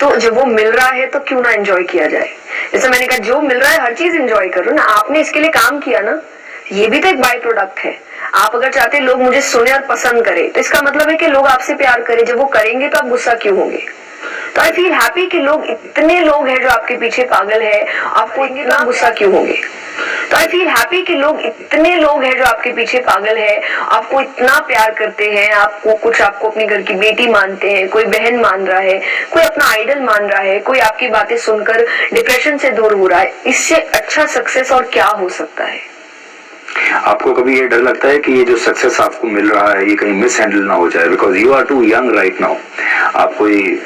तो जब वो मिल रहा है तो क्यों ना एंजॉय किया जाए। जैसे मैंने कहा जो मिल रहा है हर चीज एंजॉय करो ना। आपने इसके लिए काम किया ना, ये भी तो एक बाय प्रोडक्ट है। आप अगर चाहते हैं लोग मुझे सुने और पसंद करें तो इसका मतलब है कि लोग आपसे प्यार करें। जब वो करेंगे तो आप गुस्सा क्यों होंगे। तो आई फील हैप्पी कि लोग, इतने लोग हैं जो आपके पीछे पागल है, आपको इतना गुस्सा क्यों होंगे। तो आई फील हैप्पी कि लोग, इतने लोग हैं जो आपके पीछे पागल है, आपको इतना प्यार करते हैं, आपको अपनी घर की बेटी मानते हैं, कोई बहन मान रहा है, कोई अपना आइडल मान रहा है, कोई आपकी बातें सुनकर डिप्रेशन से दूर हो रहा है। इससे अच्छा सक्सेस और क्या हो सकता है। आपको कभी ये डर लगता है कि ये जो सक्सेस आपको मिल रहा है ये कहीं मिस हैंडल ना हो जाए? Because you are too young right now, आप कोई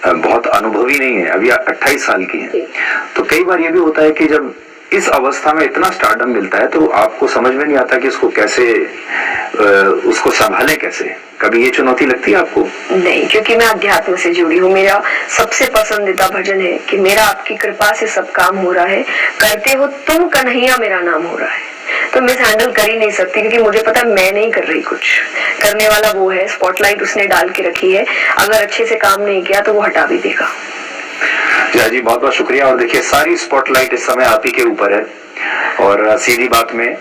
बहुत अनुभवी नहीं है, अभी 28 साल की हैं। तो कई बार ये भी होता है कि जब इस अवस्था में इतना स्टारडम मिलता है तो आपको समझ में नहीं आता कि उसको कैसे उसको संभाले कैसे। कभी ये चुनौती लगती है आपको? नहीं, क्योंकि मैं अध्यात्म से जुड़ी हूँ। मेरा सबसे पसंदीदा भजन है कि मेरा आपकी कृपा से सब काम हो रहा है, करते हो तुम कन्हैया मेरा नाम हो रहा है। तो मिस हैंडल कर ही नहीं सकती, क्योंकि मुझे पता है मैं नहीं कर रही, कुछ करने वाला वो है। स्पॉटलाइट उसने डाल के रखी है, अगर अच्छे से काम नहीं किया तो वो हटा भी देगा। जया जी बहुत बहुत शुक्रिया। और देखिए सारी स्पॉटलाइट इस समय आप ही के ऊपर है, और सीधी बात में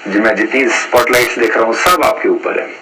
मैं जितनी स्पॉटलाइट्स देख रहा हूँ सब आपके ऊपर है।